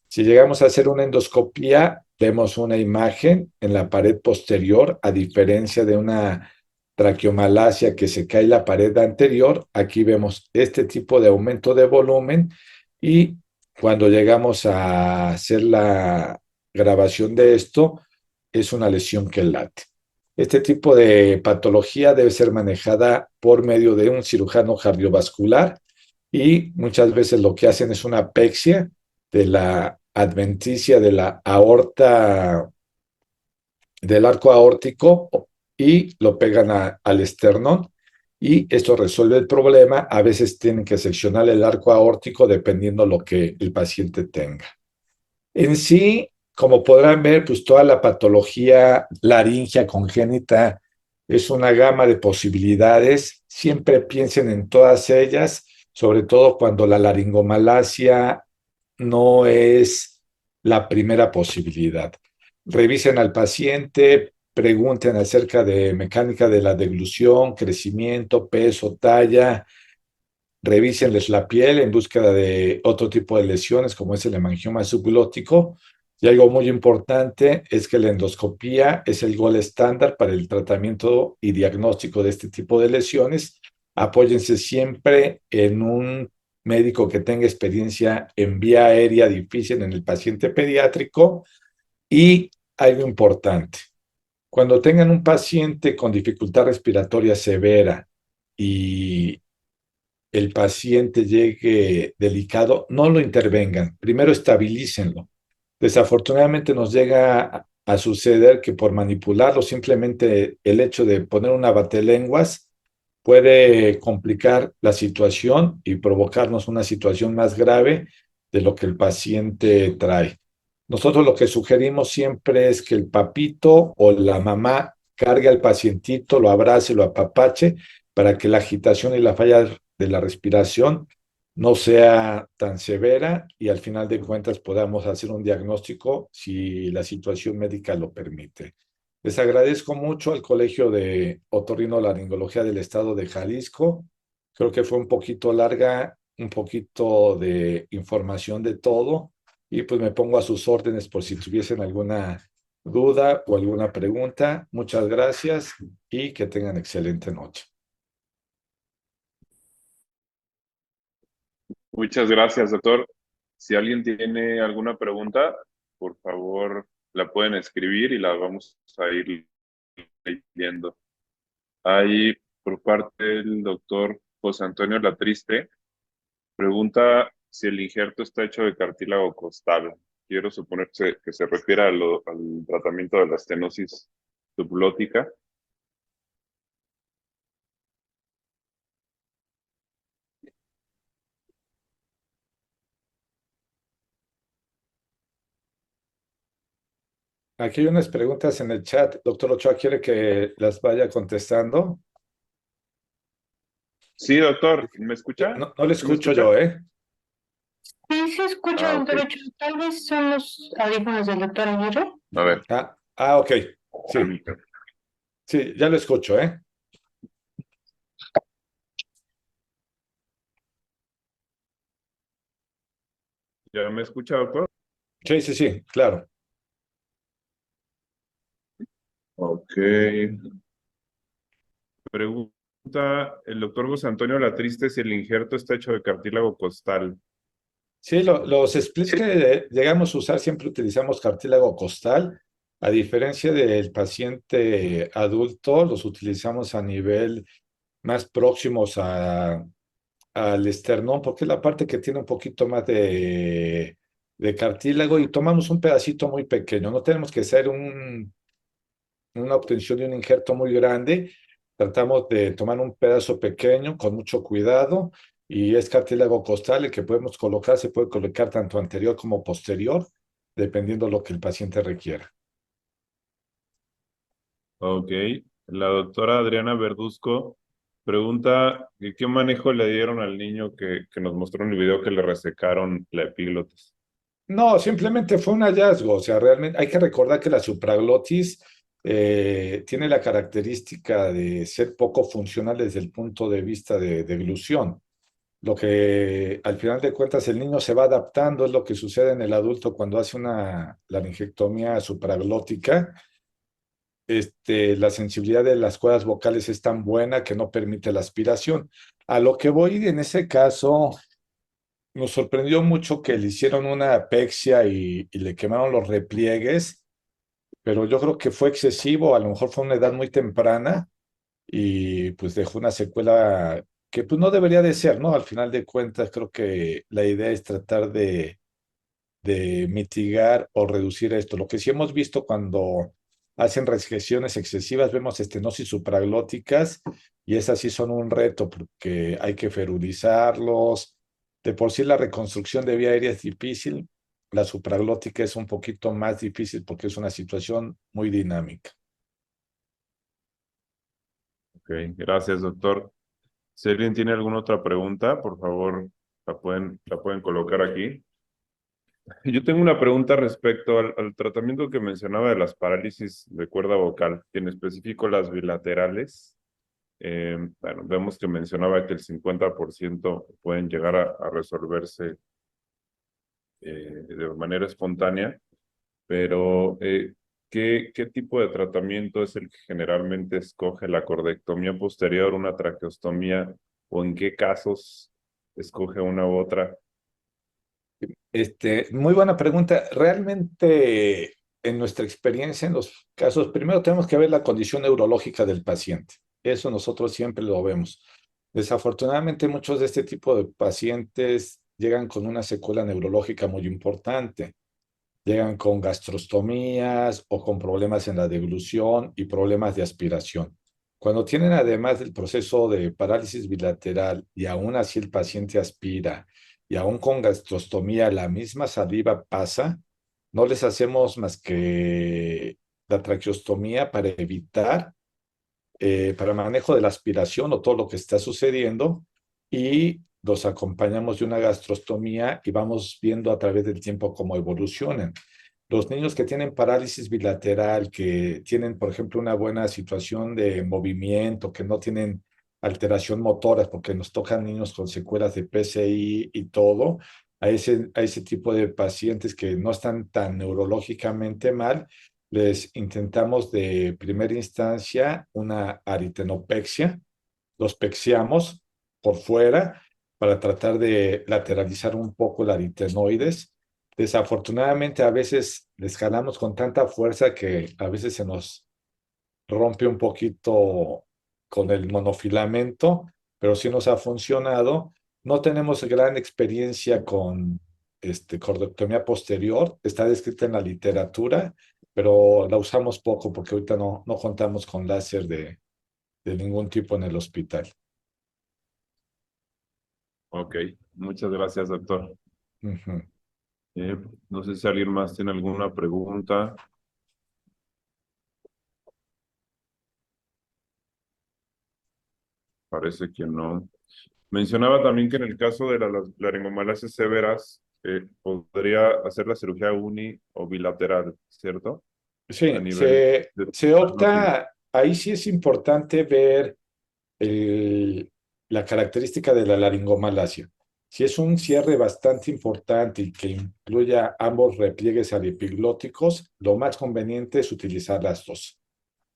Si llegamos a hacer una endoscopía, vemos una imagen en la pared posterior, a diferencia de una traqueomalacia que se cae la pared anterior. Aquí vemos este tipo de aumento de volumen y cuando llegamos a hacer la grabación de esto, es una lesión que late. Este tipo de patología debe ser manejada por medio de un cirujano cardiovascular y muchas veces lo que hacen es una apexia de la adventicia de la aorta, del arco aórtico, y lo pegan al esternón y esto resuelve el problema. A veces tienen que seccionar el arco aórtico dependiendo lo que el paciente tenga. En sí, como podrán ver, pues toda la patología laringea congénita es una gama de posibilidades. Siempre piensen en todas ellas, sobre todo cuando la laringomalacia no es la primera posibilidad. Revisen al paciente, pregunten acerca de mecánica de la deglución, crecimiento, peso, talla. Revísenles la piel en búsqueda de otro tipo de lesiones, como es el hemangioma subglótico. Y algo muy importante es que la endoscopía es el gol estándar para el tratamiento y diagnóstico de este tipo de lesiones. Apóyense siempre en un médico que tenga experiencia en vía aérea difícil en el paciente pediátrico. Y algo importante, cuando tengan un paciente con dificultad respiratoria severa y el paciente llegue delicado, no lo intervengan, primero estabilícenlo. Desafortunadamente nos llega a suceder que por manipularlo, simplemente el hecho de poner una batelenguas puede complicar la situación y provocarnos una situación más grave de lo que el paciente trae. Nosotros lo que sugerimos siempre es que el papito o la mamá cargue al pacientito, lo abrace, lo apapache, para que la agitación y la falla de la respiración no sea tan severa y al final de cuentas podamos hacer un diagnóstico si la situación médica lo permite. Les agradezco mucho al Colegio de Otorrinolaringología del Estado de Jalisco. Creo que fue un poquito larga, un poquito de información de todo, y pues me pongo a sus órdenes por si tuviesen alguna duda o alguna pregunta. Muchas gracias y que tengan excelente noche. Muchas gracias, doctor. Si alguien tiene alguna pregunta, por favor, la pueden escribir y la vamos a ir leyendo. Ahí, por parte del doctor José Antonio Latriste, pregunta si el injerto está hecho de cartílago costal. Quiero suponer que se refiere al tratamiento de la estenosis subglótica. Aquí hay unas preguntas en el chat. Doctor Ochoa, ¿quiere que las vaya contestando? Sí, doctor, ¿me escucha? No, no le ¿Sí me escucho escucha? yo, ¿eh? Sí, se escucha, Ah, ok. doctor Ochoa. Tal vez son los audífonos del doctor Aguirre. A ver, Ok. Sí, permítame. sí, ya lo escucho, ¿eh? ¿Ya me escucha, doctor? Sí, sí, sí, claro. Ok. Pregunta el doctor José Antonio Latriste si el injerto está hecho de cartílago costal. Sí, los splits que llegamos a usar siempre utilizamos cartílago costal. A diferencia del paciente adulto, los utilizamos a nivel más próximos al esternón, porque es la parte que tiene un poquito más de cartílago, y tomamos un pedacito muy pequeño. No tenemos que hacer una obtención de un injerto muy grande. Tratamos de tomar un pedazo pequeño con mucho cuidado, y es cartílago costal el que podemos colocar. Se puede colocar tanto anterior como posterior, dependiendo de lo que el paciente requiera. Ok. La doctora Adriana Verduzco pregunta ¿qué manejo le dieron al niño que nos mostró en el video que le resecaron la epiglotis? No, simplemente fue un hallazgo. O sea, realmente hay que recordar que la supraglotis tiene la característica de ser poco funcional desde el punto de vista de deglución. Lo que al final de cuentas el niño se va adaptando es lo que sucede en el adulto cuando hace una laringectomía supraglótica. La sensibilidad de las cuerdas vocales es tan buena que no permite la aspiración. A lo que voy en ese caso, nos sorprendió mucho que le hicieron una apexia y le quemaron los repliegues, pero yo creo que fue excesivo, a lo mejor fue una edad muy temprana y pues dejó una secuela que pues no debería de ser, ¿no? Al final de cuentas, creo que la idea es tratar de mitigar o reducir esto. Lo que sí hemos visto cuando hacen resecciones excesivas, vemos estenosis supraglóticas y esas sí son un reto porque hay que ferulizarlos. De por sí la reconstrucción de vía aérea es difícil, la supraglótica es un poquito más difícil porque es una situación muy dinámica. Ok, gracias, doctor. Si alguien tiene alguna otra pregunta, por favor, la pueden colocar aquí. Yo tengo una pregunta respecto al tratamiento que mencionaba de las parálisis de cuerda vocal, y en específico las bilaterales. Bueno, vemos que mencionaba que el 50% pueden llegar a resolverse de manera espontánea, pero ¿qué tipo de tratamiento es el que generalmente escoge la cordectomía posterior, una traqueostomía, o en qué casos escoge una u otra? Muy buena pregunta. Realmente, en nuestra experiencia, en los casos, primero tenemos que ver la condición neurológica del paciente. Eso nosotros siempre lo vemos. Desafortunadamente, muchos de este tipo de pacientes llegan con una secuela neurológica muy importante. Llegan con gastrostomías o con problemas en la deglución y problemas de aspiración. Cuando tienen además del proceso de parálisis bilateral y aún así el paciente aspira y aún con gastrostomía la misma saliva pasa, no les hacemos más que la traqueostomía para evitar, para manejo de la aspiración o todo lo que está sucediendo y los acompañamos de una gastrostomía y vamos viendo a través del tiempo cómo evolucionan. Los niños que tienen parálisis bilateral, que tienen, por ejemplo, una buena situación de movimiento, que no tienen alteración motora, porque nos tocan niños con secuelas de PCI y todo, a ese tipo de pacientes que no están tan neurológicamente mal, les intentamos de primera instancia una aritenopexia, los pexiamos por fuera para tratar de lateralizar un poco el aritenoides. Desafortunadamente, a veces les jalamos con tanta fuerza que a veces se nos rompe un poquito con el monofilamento, pero sí nos ha funcionado. No tenemos gran experiencia con cordectomía posterior, está descrita en la literatura, pero la usamos poco porque ahorita no contamos con láser de ningún tipo en el hospital. Ok, muchas gracias, doctor. Ujú. Eh, no sé si alguien más tiene alguna pregunta. Parece que no. Mencionaba también que en el caso de las laringomalacias severas, podría hacer la cirugía uni o bilateral, ¿cierto? A Sí, nivel se diagnóstico. opta, ahí sí es importante ver el- la característica de la laringomalacia. Si es un cierre bastante importante y que incluya ambos repliegues alepiglóticos, lo más conveniente es utilizar las dos.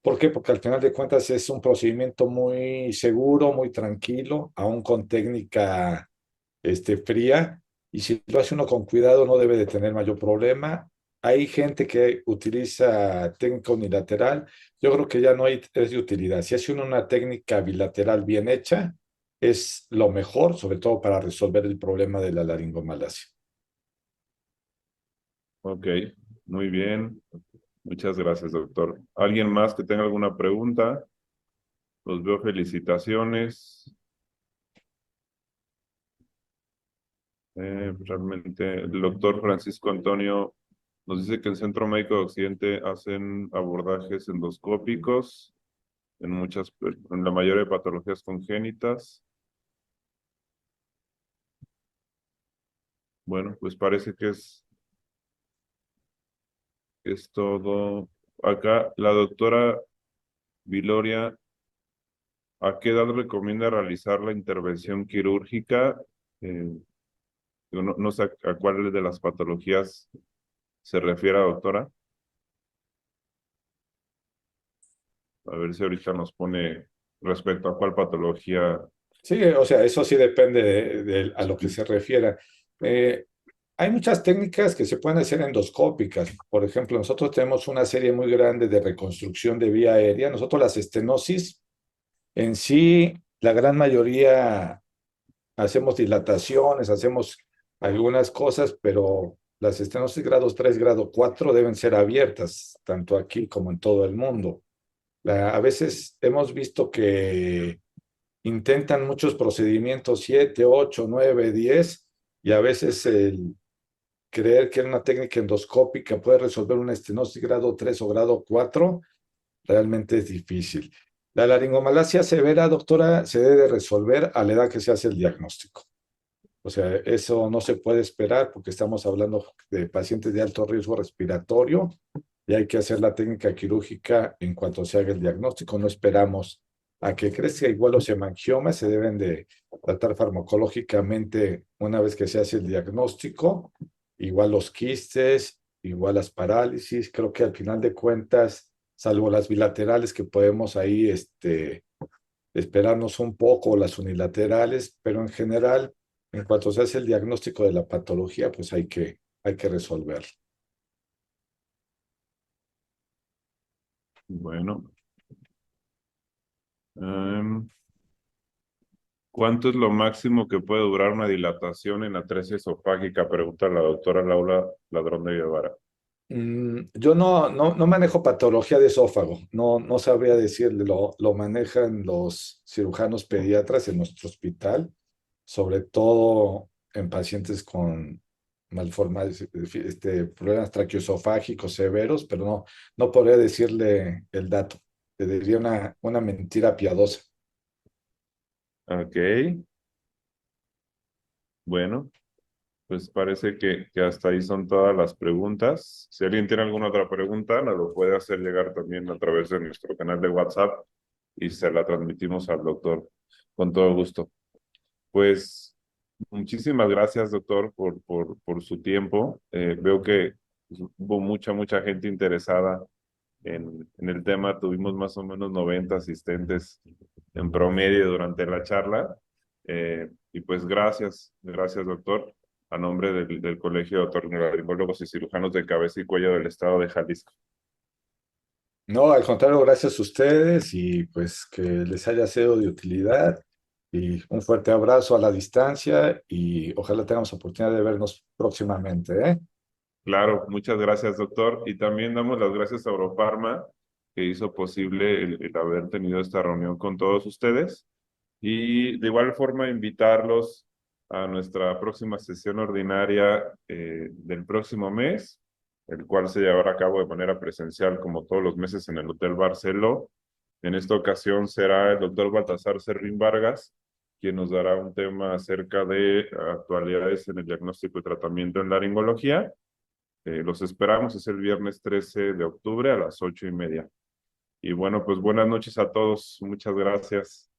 ¿Por qué? Porque al final de cuentas es un procedimiento muy seguro, muy tranquilo, aún con técnica fría, y si lo hace uno con cuidado no debe de tener mayor problema. Hay gente que utiliza técnica unilateral, yo creo que ya no hay, es de utilidad. Si hace uno una técnica bilateral bien hecha, es lo mejor, sobre todo para resolver el problema de la laringomalacia. Ok, muy bien. Muchas gracias, doctor. ¿Alguien más que tenga alguna pregunta? Los veo, felicitaciones. Realmente, el doctor Francisco Antonio nos dice que en Centro Médico de Occidente hacen abordajes endoscópicos en la mayoría de patologías congénitas. Bueno, pues parece que es todo. acá la doctora Viloria, ¿a qué edad recomienda realizar la intervención quirúrgica? No sé a cuál de las patologías se refiere, doctora. A ver si ahorita nos pone respecto a cuál patología. Sí, o sea, eso sí depende a lo que se refiera. Eh, Hay muchas técnicas que se pueden hacer endoscópicas. Por ejemplo, nosotros tenemos una serie muy grande de reconstrucción de vía aérea. Nosotros las estenosis en sí, la gran mayoría hacemos dilataciones, hacemos algunas cosas, pero las estenosis grado 3, grado 4 deben ser abiertas, tanto aquí como en todo el mundo. A veces hemos visto que intentan muchos procedimientos, 7, 8, 9, 10, y a veces el creer que una técnica endoscópica puede resolver una estenosis grado 3 o grado 4 realmente es difícil. La laringomalacia severa, doctora, se debe resolver a la edad que se hace el diagnóstico. O sea, eso no se puede esperar porque estamos hablando de pacientes de alto riesgo respiratorio y hay que hacer la técnica quirúrgica en cuanto se haga el diagnóstico. No esperamos a que crezca. Igual los hemangiomas se deben de tratar farmacológicamente una vez que se hace el diagnóstico. Igual los quistes, igual las parálisis. Creo que al final de cuentas, salvo las bilaterales que podemos ahí esperarnos un poco, las unilaterales, pero en general, en cuanto se hace el diagnóstico de la patología, pues hay que resolverlo. Bueno, ¿cuánto es lo máximo que puede durar una dilatación en atresia esofágica? Pregunta la doctora Laura Ladrón de Guevara. Yo no manejo patología de esófago, no sabría decirle, lo manejan los cirujanos pediatras en nuestro hospital, sobre todo en pacientes con malformaciones, problemas traqueoesofágicos severos, pero no podría decirle el dato, te diría una mentira piadosa. Ok, bueno, pues parece que hasta ahí son todas las preguntas. Si alguien tiene alguna otra pregunta, nos lo puede hacer llegar también a través de nuestro canal de WhatsApp y se la transmitimos al doctor con todo gusto. Pues muchísimas gracias, doctor, por su tiempo. Veo que pues, hubo mucha gente interesada en el tema. Tuvimos más o menos 90 asistentes en promedio durante la charla. Y pues gracias, doctor, a nombre del Colegio de Otorrinolaringólogos y Cirujanos de Cabeza y Cuello del Estado de Jalisco. No, al contrario, gracias a ustedes y pues que les haya sido de utilidad y un fuerte abrazo a la distancia y ojalá tengamos oportunidad de vernos próximamente, ¿eh? Claro, muchas gracias, doctor. Y también damos las gracias a Eurofarma, que hizo posible el haber tenido esta reunión con todos ustedes. Y de igual forma, invitarlos a nuestra próxima sesión ordinaria del próximo mes, el cual se llevará a cabo de manera presencial, como todos los meses, en el Hotel Barceló. En esta ocasión será el doctor Baltasar Serrín Vargas, quien nos dará un tema acerca de actualidades en el diagnóstico y tratamiento en laringología. Los esperamos, es el viernes 13 de octubre a las 8:30. Y bueno, pues buenas noches a todos. Muchas gracias.